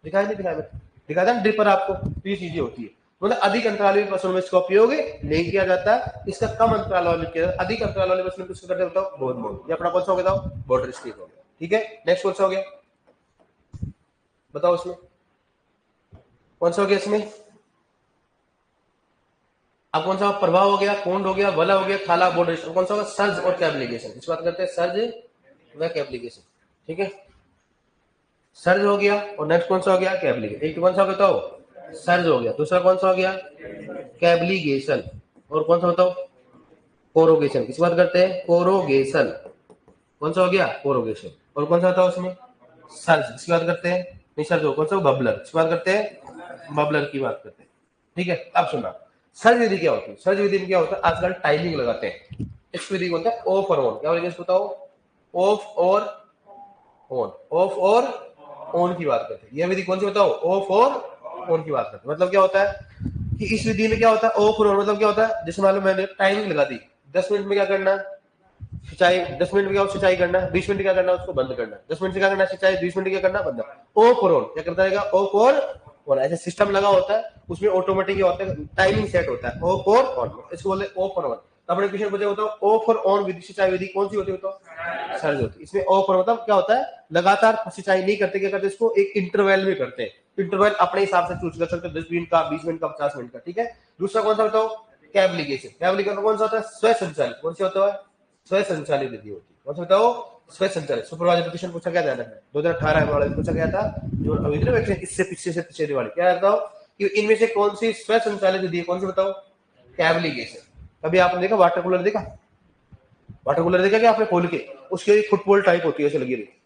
दिखाया नहीं दिखाया? दिखाया था ड्रिपर आपको। तो ये चीजें होती है। मतलब अधिक अंतराल वाली फसलों में इसका उपयोग नहीं किया जाता है, इसका कम अंतराल वाले किया जाता है। अधिक अंतराल वाली फसलों में किसको करते बताओ? बूंद बूंद। ये अपना कौन सा हो गया? बॉर्डर स्ट्रीक हो गया। ठीक है, नेक्स्ट कौन सा हो गया बताओ? इसमें कौन सा हो गया? इसमें अब कौन सा? प्रभाव हो गया, कोंड हो गया, वला हो गया, थाला, बॉर्डर स्ट्रीक। कौन सा होगा? सर्ज और कैप्लिकेशन। इस बात करते हैं सर्ज व कैप्लिकेशन। ठीक है, सर्ज हो गया और नेक्स्ट कौन सा हो गया? कैप्लिकेशन। एक कौन सा बताओ? सर्ज हो गया। दूसरा कौन सा हो गया? कैप्लिकेशन। और कौन सा बताओ? कोरोगेशन। किस बात करते हैं? कोरोगेशन। कौन सा हो गया? कोरोगेशन। और कौन सा बताओ उसमें? सर्ज। किसकी बात करते हैं? नहीं सर्ज हो, कौन सा? बबलर। किसकी बात करते हैं? बबलर की बात करते हैं। ठीक है, अब सुना सर्ज विधि क्या होती है? सर्ज विधि में क्या होता है? आजकल टाइमिंग लगाते हैं। इस विधि को होता है ऑफ और ऑन। क्या बोलेंगे इसको बताओ? ऑफ और ऑन। ऑफ और ऑन की बात करते हैं। यह विधि कौन सी बताओ? ऑफ और ऑन की बात करते हैं। मतलब क्या होता है कि इस विधि में क्या होता है? ऑफ और ऑन मतलब क्या होता है? जैसे मान लो मैंने टाइमिंग लगा दी, 10 मिनट में क्या करना है? सिंचाई। 10 मिनट में क्या सिंचाई करना है, 20 मिनट क्या करना है? उसको बंद करना है। 10 मिनट से क्या करना है? सिंचाई। 20 मिनट क्या करना? बंद। ऑफ और ऑन क्या करता रहेगा? ऑफ और ऑन। ऐसे सिस्टम लगा होता है, उसमें ऑटोमेटिक क्या होता है? टाइमिंग सेट होता है। ऑफ और ऑन, इसको बोलते हैं ऑफ और ऑन। अपने क्वेश्चन पूछे बताओ ऑफ और ऑन विधि, सिंचाई विधि कौन सी होती है बताओ? सर्ज होती है। इसमें ऑफ और मतलब क्या होता है? लगातार सिंचाई नहीं करते, क्या करते? इसको एक इंटरवल में करते हैं। इंटरवल अपने हिसाब से चूज कर सकते हैं, 10 मिनट का, 20 मिनट का, 50 मिनट का। ठीक है, दूसरा कौन सा बताओ? कैप्लिकेशन। कैप्लिकेशन कौन सा होता है? स्व संचालित। कौन सा होता है? स्व संचालित विधि होती है। कौन सा बताओ? स्व संचालित। सुपरवाइजर क्वेश्चन पूछा क्या ध्यान रखना, 2018 वाला पूछा गया था जो अभी इससे पीछे से पीछे वाली। क्या बताओ कि इनमें से कौन सी स्व संचालित विधि है? कौन सी बताओ? कैप्लिकेशन। कभी आपने देखा वाटर कूलर? देखा वाटर कूलर? देखा क्या आपने खोल के? उसके एक फुटबॉल टाइप होती है, ऐसे लगी रहती,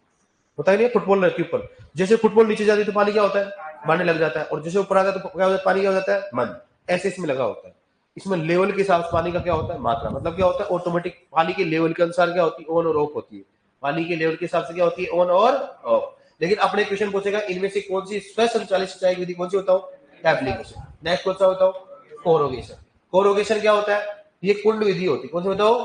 होता ही नहीं है फुटबॉल रहती ऊपर। जैसे फुटबॉल नीचे जाती है तो पानी क्या होता है? बढ़ने लग जाता है, और जैसे ऊपर आता है तो क्या होता है? पानी क्या हो जाता है? मंद। ऐसे इसमें लगा होता है। इसमें लेवल के हिसाब से पानी का क्या होता है? मात्रा। मतलब क्या होता है? ऑटोमेटिक पानी के लेवल के अनुसार क्या होती है? ऑन और ऑफ होती है। पानी के लेवल के हिसाब से क्या होती है? ऑन और ऑफ। लेकिन अपने क्वेश्चन पूछेगा इनमें से कौन सी स्व संचालित सिंचाई विधि कौन सी बताओ? एप्लीकेशन। नेक्स्ट कौन सा बताओ? कोरोगेशन। कोरोगेशन क्या होता है? ये कुंड विधि होती है। कौन सी बताओ?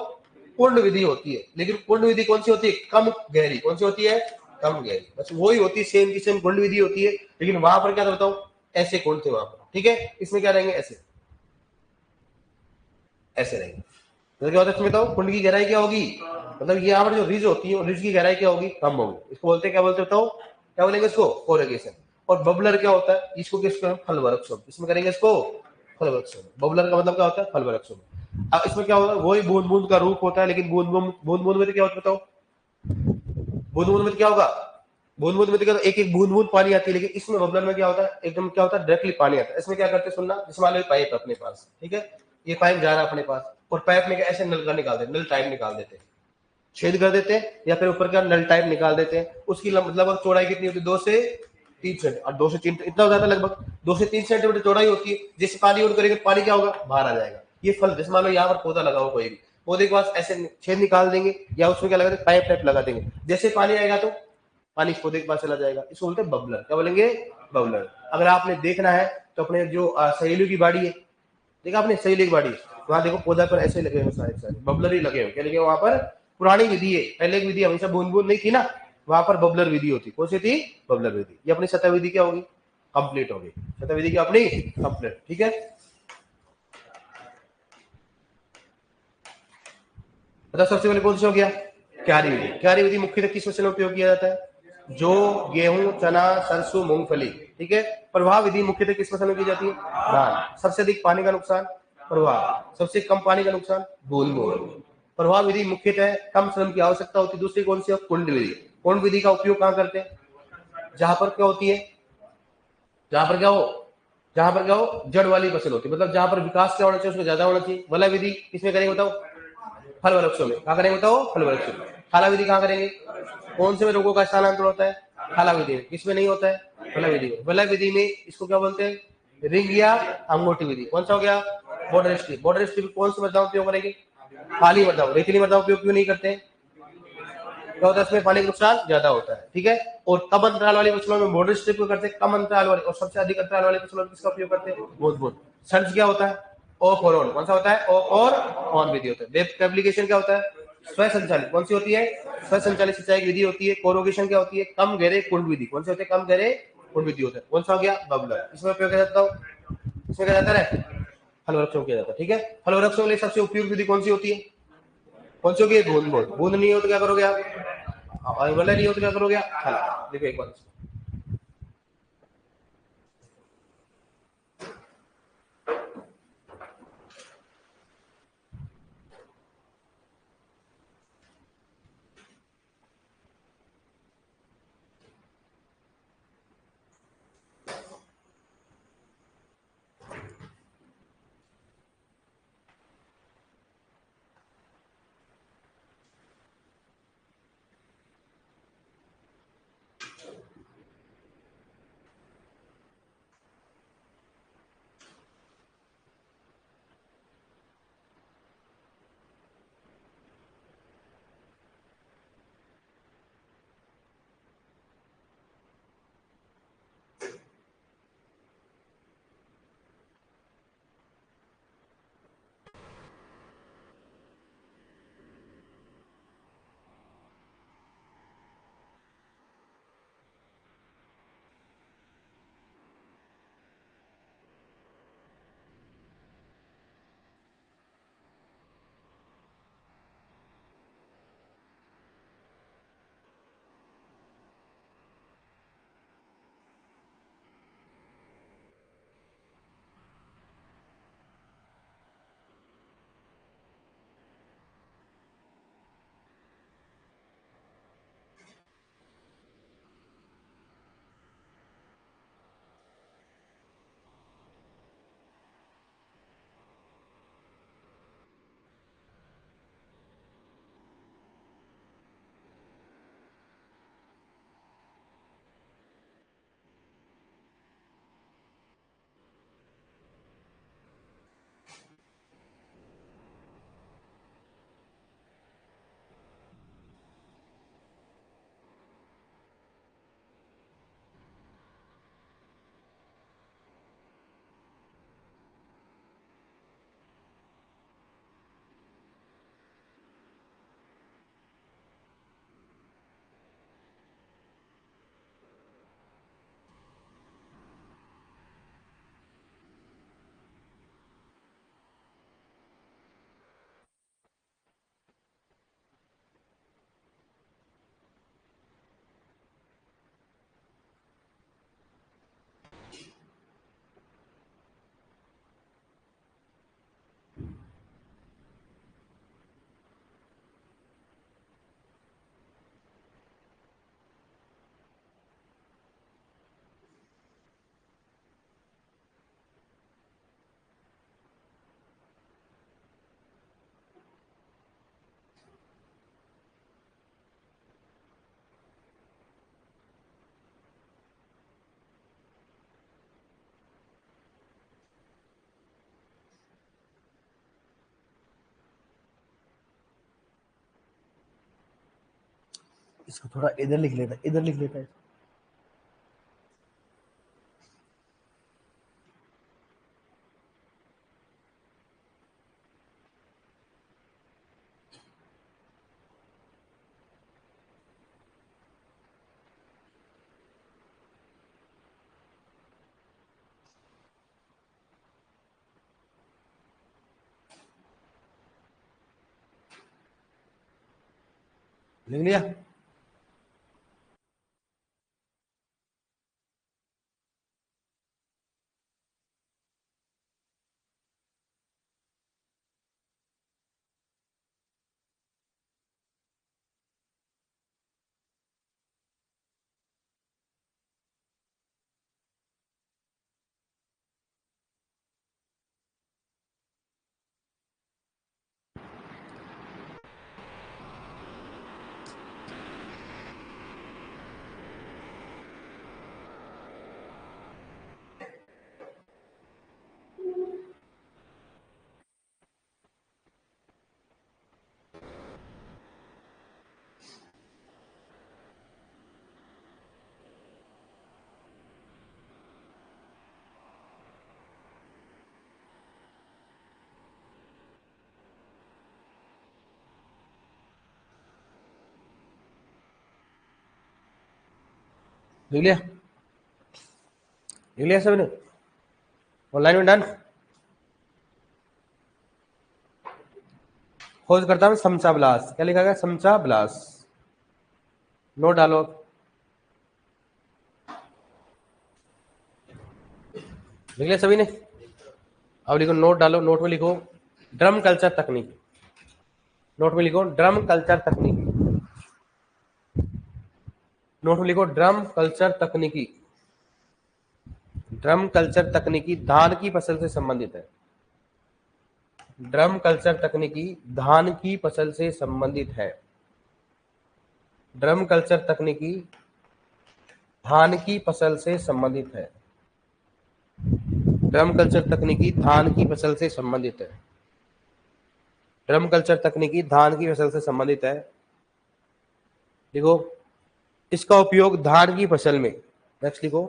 कुंड विधि होती है। लेकिन कुंड विधि कौन सी होती है? कम गहरी। कौन सी होती है? कम गहरी। बस वही होती है, सेम की सेम कुंड विधि होती है। लेकिन वहां पर क्या था बताओ? ऐसे कुंड थे वहां पर। ठीक है, इसमें क्या रहेंगे? ऐसे ऐसे रहेंगे। तो क्या होता है इसमें बताओ? कुंड की गहराई क्या होगी? मतलब यहाँ पर जो रिज होती है, रिज की गहराई क्या होगी? कम होगी। इसको बोलते हैं क्या बोलते बताओ? क्या बोलेंगे इसको? कोरोगेशन। और बबलर क्या होता है? इसको किसको? फलवरक शोध। इसमें करेंगे इसको फलवरक शोध। बबलर का मतलब क्या होता है? फलवरक शोध। अब इसमें क्या होता है? वही बूंद बूंद का रूप होता है, लेकिन बूंद बूंद में तो क्या होता है बताओ? बूंद बूंद में क्या होगा? बूंद बूंद में तो एक एक बूंद बूंद पानी आती है, लेकिन इसमें बबलर में क्या होता है? एकदम क्या होता है? डायरेक्टली पानी आता है। इसमें क्या करते हैं सुनना, जैसे मान लो पाइप अपने पास, ठीक है, ये पाइप जा रहा है अपने पास, और पाइप में ऐसे नल का निकाल देते, नल टाइप निकाल देते हैं, छेद कर देते हैं, या फिर ऊपर का नल टाइप निकाल देते हैं। उसकी मतलब चौड़ाई कितनी होती है? 2 से 3 सेंटीमीटर। और 2 से 3 इतना हो जाता है, लगभग 2 से 3 सेंटीमीटर चौड़ाई होती है। जैसे पानी ऊपर करेंगे पानी क्या होगा? बाहर आ जाएगा। ये फल, जैसे मान लो यहाँ पर पौधा लगा हो, कोई भी पौधे के पास ऐसे छेद निकाल देंगे, या उसमें क्या लगा देंगे? पाइप टाइप लगा देंगे। जैसे पानी आएगा तो पानी इस पौधे के पास चला जाएगा। इसको बोलते हैं बबलर। क्या बोलेंगे? बबलर। अगर आपने देखना है तो अपने जो सहेलियों की बाड़ी है, देखा आपने सहेलियों की बाड़ी, वहां देखो पौधा पर ऐसे लगे हुए सारे सारे बबलर ही लगे हुए। क्या लगे वहां पर? पुरानी विधि है, पहले की विधि हमेशा बूंद बूंद नहीं थी ना, वहां पर बबलर विधि होती। कौन सी थी? बबलर विधि। ये अपनी सतह विधि क्या होगी? कंप्लीट होगी। सतह विधि क्या अपनी? कंप्लीट। ठीक है, तो सबसे पहले कौन सा हो गया? क्यारी विधि। क्यारी विधि मुख्यतः किस फसल में उपयोग किया जाता है? जो, गेहूं, चना, सरसों, मूंगफली। ठीक है। प्रवाह विधि मुख्यतः किस फसल में की जाती है? धान। सबसे अधिक पानी का नुकसान? प्रवाह। सबसे कम पानी का नुकसान? बूंद बूंद। प्रवाह विधि मुख्यतः कम श्रम की आवश्यकता होती है। दूसरी कौन सी है? कुंड विधि। कुंड विधि का उपयोग कहां करते हैं? जहां पर क्या होती है? जहां पर क्या हो? जहां पर क्या हो? जड़ वाली फसल होती है, मतलब जहां पर विकास क्या होना चाहिए उसमें ज्यादा होना चाहिए। वलय विधि किसमें करेंगे बताओ? फल वृक्षों में। कहां करेंगे बताओ? फल वृक्षों में। खाला विधि कहां करेंगे? कौन से में रोगों का स्थानांतरण होता है? खाला विधि में। किसमें नहीं होता है? वलय विधि में। वलय विधि में इसको क्या बोलते हैं? रिंग या अंगूठी विधि। कौन सा हो गया? Border strip. बॉर्डर स्ट्रिप कौन सी मृदा उपयोग करेंगे? काली मृदा। रेतीली मृदा उपयोग क्यों नहीं करते? क्या होता है? इसमें पानी का नुकसान ज्यादा होता है। ठीक है। और कम अंतराल वाली फसलों में बॉर्डर स्ट्रिप करते हैं, कम अंतराल वाले। और सबसे अधिक अंतराल वाली फसलों में किसका उपयोग करते हैं? बूंद बूंद। सर्च क्या होता है? ऑफ और ऑन। कौन सा होता है? ऑफ और ऑन विधि होता है। वेब एप्लीकेशन क्या होता है? स्वयं संचालित। कौन सी होती है? स्वयं संचालित सिंचाई की विधि होती है। कोरोगेशन क्या होती है? कम गहरे कुंड विधि। कौन से होते हैं? कम गहरे कुंड विधि होता है। कौन सा हो गया? बबलर। इसमें उपयोग किया जाता है? इसमें क्या जाता है? फल वृक्षों किया जाता है। ठीक है। फल वृक्षों के लिए सबसे उपयुक्त विधि कौन सी होती है? कौन सी होगी? बूंद बूंद। बूंद नहीं हो तो क्या करोगे आप? और वाला नहीं हो तो क्या करोगे आप? हाँ, देखो एक बार। इसको थोड़ा इधर लिख लेता, इधर लिख लेता है। लिख लिया? लिख लिया? लिख लिया सबने? ऑनलाइन में डन? खोज करता हूँ समचा ब्लास। क्या लिखा गया? समचा ब्लास। नोट डालो। लिख लिया सभी ने? अब लिखो, नोट डालो। नोट में लिखो ड्रम कल्चर तकनीक। नोट में लिखो ड्रम कल्चर तकनीकी। नोट में लिखो ड्रम कल्चर तकनीकी। ड्रम कल्चर तकनीकी धान की फसल से संबंधित है। ड्रम कल्चर तकनीकी धान की फसल से संबंधित है। ड्रम कल्चर तकनीकी धान की फसल से संबंधित है। ड्रम कल्चर तकनीकी धान की फसल से संबंधित है। ड्रम कल्चर तकनीकी धान की फसल से संबंधित है। देखो, इसका उपयोग धान की फसल में, नेक्स्ट लिखो,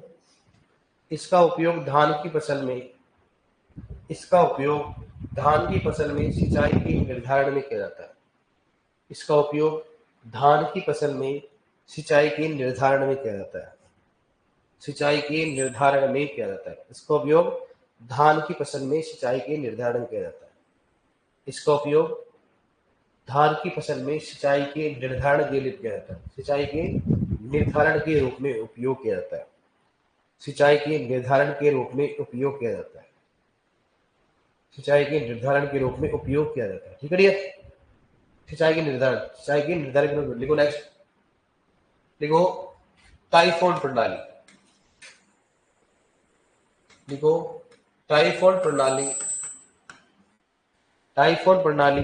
इसका उपयोग धान की फसल में, इसका उपयोग धान की फसल में सिंचाई के निर्धारण में किया जाता है। इसका उपयोग धान की फसल में सिंचाई के निर्धारण में किया जाता है। सिंचाई के निर्धारण में किया जाता है। इसका उपयोग धान की फसल में सिंचाई के निर्धारण में किया जाता है। इसका उपयोग धान की फसल में सिंचाई के निर्धारण के लिए किया जाता है। सिंचाई के निर्धारण के रूप में उपयोग किया जाता है। सिंचाई के निर्धारण के रूप में उपयोग किया जाता है। सिंचाई के निर्धारण के रूप में उपयोग किया जाता है। ठीक है? सिंचाई के निर्धारण, सिंचाई के निर्धारण के रूप में। लिखो नेक्स्ट, लिखो टाइफॉन प्रणाली। लिखो टाइफॉन प्रणाली। टाइफॉन प्रणाली।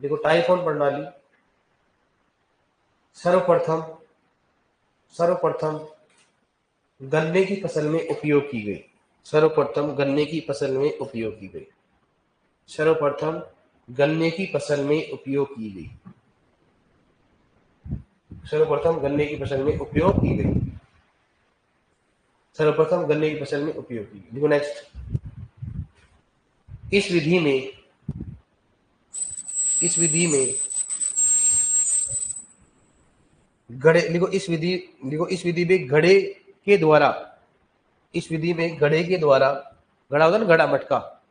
देखो, टाइफॉन प्रणाली सर्वप्रथम सर्वप्रथम गन्ने की फसल में उपयोग की गई। सर्वप्रथम गन्ने की फसल में उपयोग की गई। सर्वप्रथम गन्ने की फसल में उपयोग की गई। सर्वप्रथम गन्ने की फसल में उपयोग की गई। सर्वप्रथम गन्ने की फसल में उपयोग की गई। देखो नेक्स्ट, इस विधि में, इस विधि में घड़े, लिखो इस विधि, लिखो इस विधि में घड़े के द्वारा, इस विधि में घड़े के द्वारा, घड़ा होता है ना, घड़ा मटका,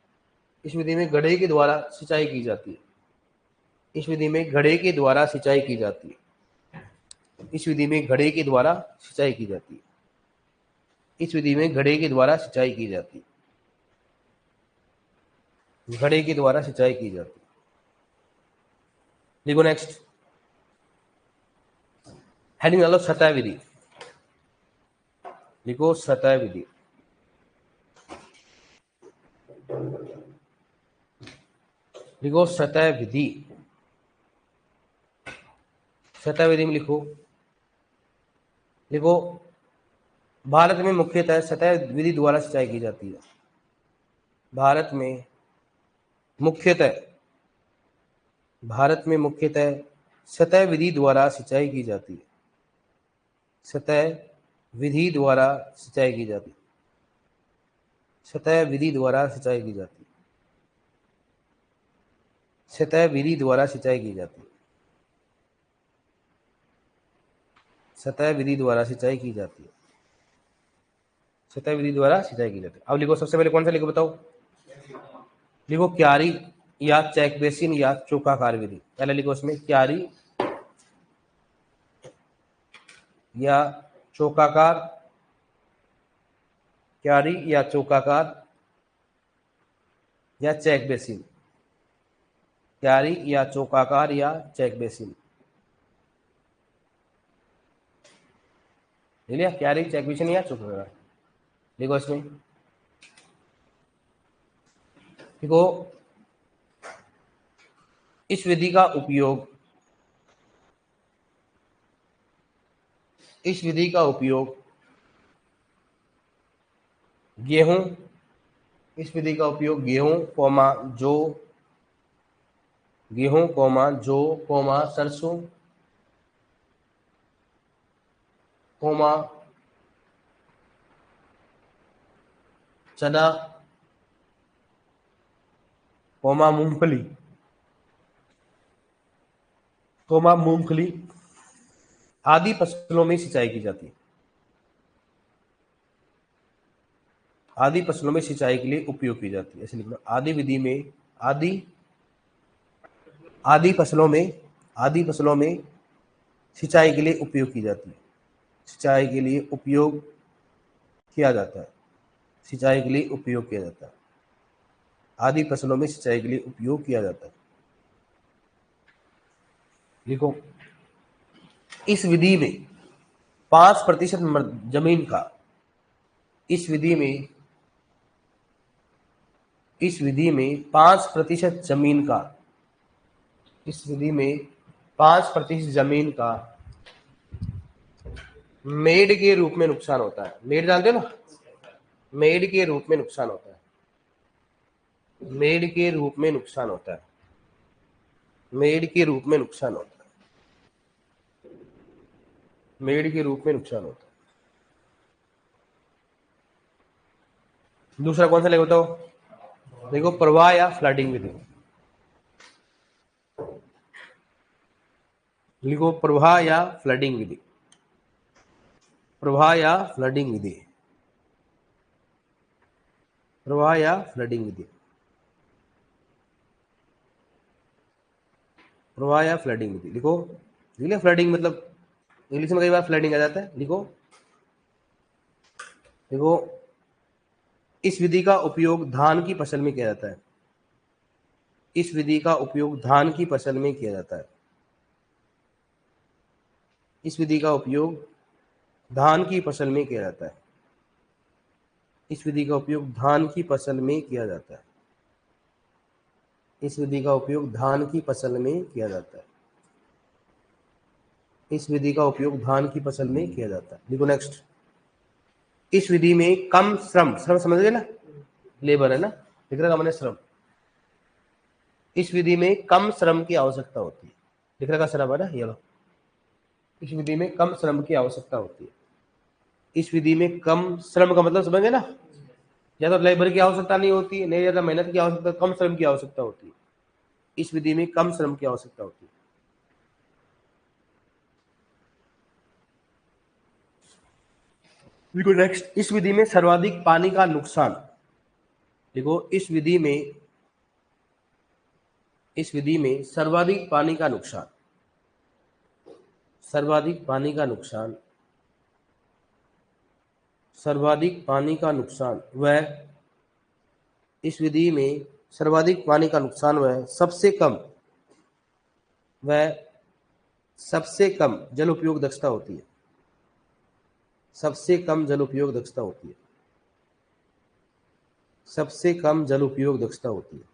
इस विधि में घड़े के द्वारा सिंचाई की जाती है। इस विधि में घड़े के द्वारा सिंचाई की जाती है। इस विधि में घड़े के द्वारा सिंचाई की जाती है। इस विधि में घड़े के द्वारा सिंचाई की जाती है। घड़े के द्वारा सिंचाई की जाती है। देखो नेक्स्ट, हेडिंग डालो सतह विधि। लिखो सतह विधि। लिखो सतह विधि। सतह विधि में लिखो, लिखो भारत में मुख्यतः सतह विधि द्वारा सिंचाई की जाती है। भारत में मुख्यतः, भारत में मुख्यतः सतह विधि द्वारा सिंचाई की जाती है। सतह विधि द्वारा सिंचाई की जाती है। सतह विधि द्वारा सिंचाई की जाती है। सतह विधि द्वारा सिंचाई की जाती है। सतह विधि द्वारा सिंचाई की जाती है। सतह विधि द्वारा सिंचाई की जाती है। अब लिखो, सबसे पहले कौन सा लिखो बताओ? लिखो क्यारी। या चेक बेसिन या चौकाकार विधि। पहले लिखो इसमें क्यारी या चौकाकार, क्यारी या चौकाकार या चेक बेसिन, क्यारी या चौकाकार या चेक बेसिन। ले लिया, क्यारी, चेक बेसिन या चौकाकार। देखो इसमें, देखो इस विधि का उपयोग, इस विधि का उपयोग गेहूं, इस विधि का उपयोग गेहूं कौमा जौ, गेहूं कौमा जौ कौमा सरसों कौमा चना कौमा मूंगफली, कौमा मूंगफली आदि फसलों में सिंचाई की जाती है। आदि फसलों में सिंचाई के लिए उपयोग की जाती है, ऐसे लिखना। आदि विधि में, आदि फसलों में, आदि फसलों में सिंचाई के लिए उपयोग की जाती है, सिंचाई के लिए उपयोग किया जाता है, सिंचाई के लिए उपयोग किया जाता है। आदि फसलों में सिंचाई के लिए उपयोग किया जाता है। देखो इस विधि में 5% जमीन का, इस विधि में, इस विधि में 5% जमीन का, इस विधि में 5% जमीन का मेड के रूप में नुकसान होता है। मेड जानते हो ना, मेड के रूप में नुकसान होता है, मेड के रूप में नुकसान होता है, मेड के रूप में नुकसान होता है, मेड के रूप में नुकसान होता है। दूसरा कौन सा लेगा बताओ? देखो प्रवाह या फ्लडिंग विधि। लिखो प्रवाह या फ्लडिंग विधि, प्रवाह या फ्लडिंग विधि, प्रवाह या फ्लडिंग विधि, प्रवाह या फ्लडिंग विधि। लिखो, लिखो फ्लडिंग मतलब इंग्लिश में कई बार फ्लडिंग आ जाता है। लिखो, देखो इस विधि का उपयोग धान की फसल में किया जाता है, इस विधि का उपयोग धान की फसल में किया जाता है, इस विधि का उपयोग धान की फसल में किया जाता है, इस विधि का उपयोग धान की फसल में किया जाता है, इस विधि का उपयोग धान की फसल में किया जाता है, इस विधि का उपयोग धान की फसल में किया जाता है। देखो नेक्स्ट, इस विधि में कम श्रम, श्रम समझ गए ना, लेबर है ना, लिख रहा मैंने श्रम। इस विधि में कम श्रम की आवश्यकता होती है, लिख रहा श्रम है ना, ये लो। इस विधि में कम श्रम की आवश्यकता होती है, इस विधि में कम श्रम का मतलब समझ गए ना, ज्यादा लेबर की आवश्यकता नहीं होती है, नहीं ज्यादा मेहनत की आवश्यकता, कम श्रम की आवश्यकता होती है। इस विधि में कम श्रम की आवश्यकता होती है। देखो नेक्स्ट, इस विधि में सर्वाधिक पानी का नुकसान। देखो इस विधि में, इस विधि में सर्वाधिक पानी का नुकसान, सर्वाधिक पानी का नुकसान, सर्वाधिक पानी का नुकसान वह, इस विधि में सर्वाधिक पानी का नुकसान वह सबसे कम, वह सबसे कम जल उपयोग दक्षता होती है, सबसे कम जल उपयोग दक्षता होती है, सबसे कम जल उपयोग दक्षता होती है,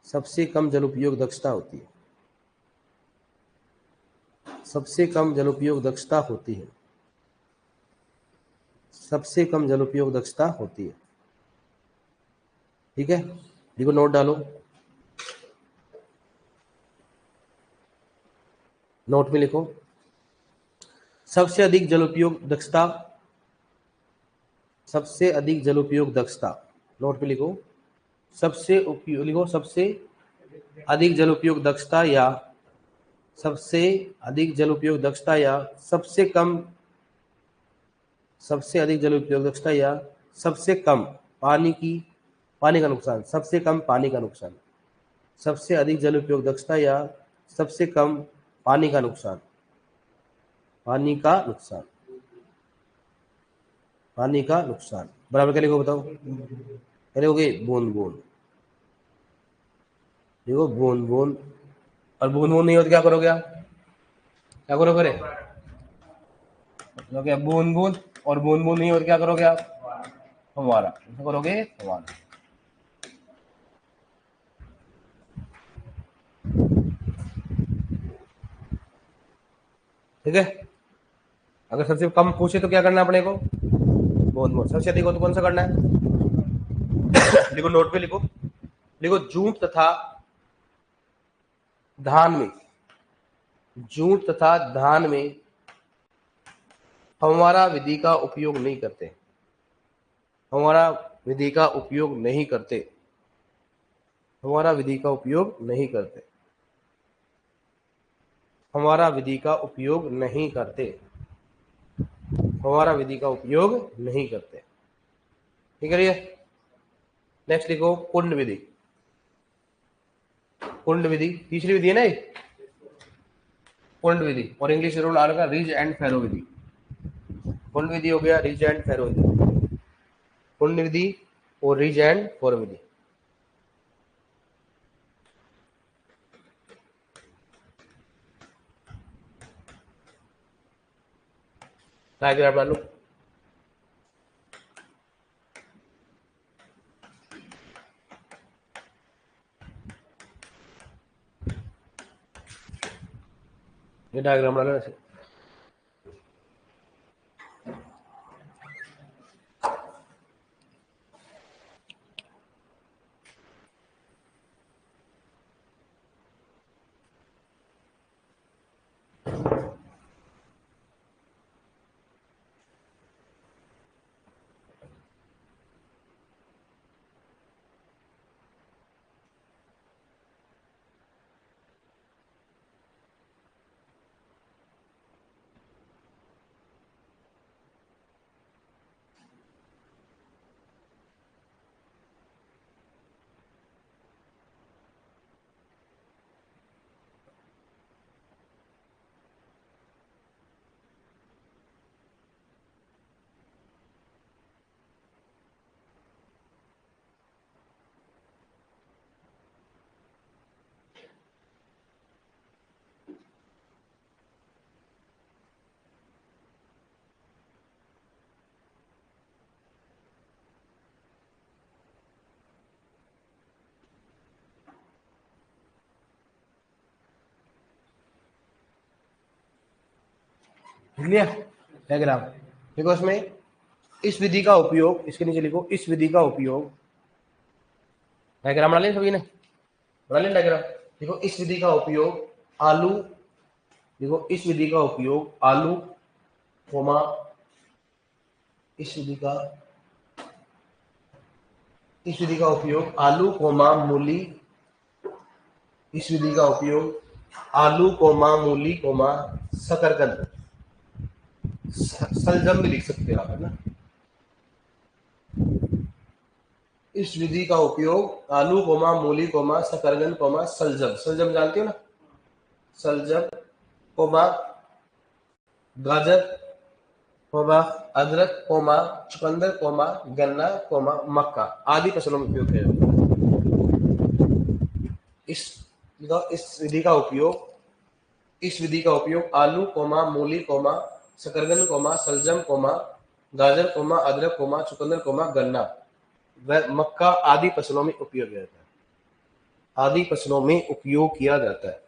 सबसे कम जल उपयोग दक्षता होती है, सबसे कम जल उपयोग दक्षता होती है, सबसे कम जल उपयोग दक्षता होती है। ठीक है, देखो नोट डालो, नोट में लिखो सबसे अधिक जल उपयोग दक्षता, सबसे अधिक जल उपयोग दक्षता, नोट पे लिखो सबसे उपयोग, लिखो सबसे अधिक जल उपयोग दक्षता या सबसे अधिक जल उपयोग दक्षता या सबसे कम, सबसे अधिक जल उपयोग दक्षता या सबसे कम पानी की, पानी का नुकसान, सबसे कम पानी का नुकसान, सबसे अधिक जल उपयोग दक्षता या सबसे कम पानी का नुकसान, पानी का नुकसान, पानी का नुकसान बराबर क्या लिखो बताओ, क्या लिखोगे, बूंद बूंद, देखो बूंद बूंद, और बूंद बूंद नहीं हो तो क्या करोगे आप, क्या करोगे, करोगे बूंद बूंद, और बूंद बूंद नहीं हो तो क्या करोगे आप, फव्वारा, ऐसा करोगे फव्वारा। ठीक है, अगर सबसे कम पूछे तो क्या करना अपने को, बूंद बूंद, सबसे अधिक हो तो कौन सा करना है, लिखो नोट पे लिखो, लिखो जूट तथा धान में, जूट तथा धान में फव्वारा विधि का उपयोग नहीं करते, फव्वारा विधि का उपयोग नहीं करते, फव्वारा विधि का उपयोग नहीं करते, फव्वारा विधि का उपयोग नहीं करते, फव्वारा विधि का उपयोग नहीं करते। ठीक है ये, नेक्स्ट लिखो कुंड विधि, कुंड विधि तीसरी विधि है ना, कुंड विधि, और इंग्लिश रूल आ रहा रिज एंड फैरो विधि, कुंड विधि हो गया, रिज एंड फैरो विधि, कुंड विधि और ridge and pharaoh Vidhi. Diagram डालो, ये डायग्राम डालो ऐसे, लिख लिया डायग्राम। देखो इसमें इस विधि का उपयोग, इसके नीचे लिखो इस विधि का उपयोग, डायग्राम बना लिया सभी ने, बना लिया डायग्राम। देखो इस विधि का उपयोग आलू, देखो इस विधि का उपयोग आलू कोमा, इस विधि का, इस विधि का उपयोग आलू कोमा मूली, इस विधि का उपयोग आलू कोमा मूली कोमा शकरकंद, सलजम भी लिख सकते हो आप, है ना। इस विधि का उपयोग आलू कोमा मूली कोमा शकरकंद कोमा सलजम, सलजम जानते हो ना, सलजम कोमा गाजर कोमा अदरक कोमा चुकंदर कोमा गन्ना कोमा मक्का आदि फसलों में उपयोग किया जाता है। इस विधि का उपयोग, इस विधि का उपयोग आलू कोमा मूली कोमा शकरकंद कोमा सलजम कोमा गाजर कोमा अदरक कोमा चुकंदर कोमा गन्ना व मक्का आदि फसलों में उपयोग किया जाता है, आदि फसलों में उपयोग किया जाता है,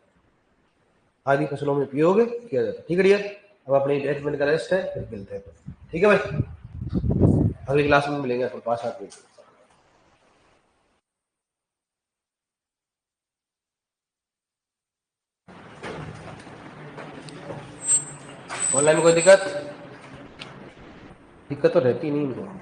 आदि फसलों में उपयोग किया जाता है। ठीक है डियर, अब अपनी 10 मिनट का रेस्ट है, फिर मिलते हैं। ठीक है भाई, अगली क्लास में मिलेंगे 5-7 मिनट। ऑनलाइन में कोई दिक्कत, दिक्कत तो रहती नहीं इनको।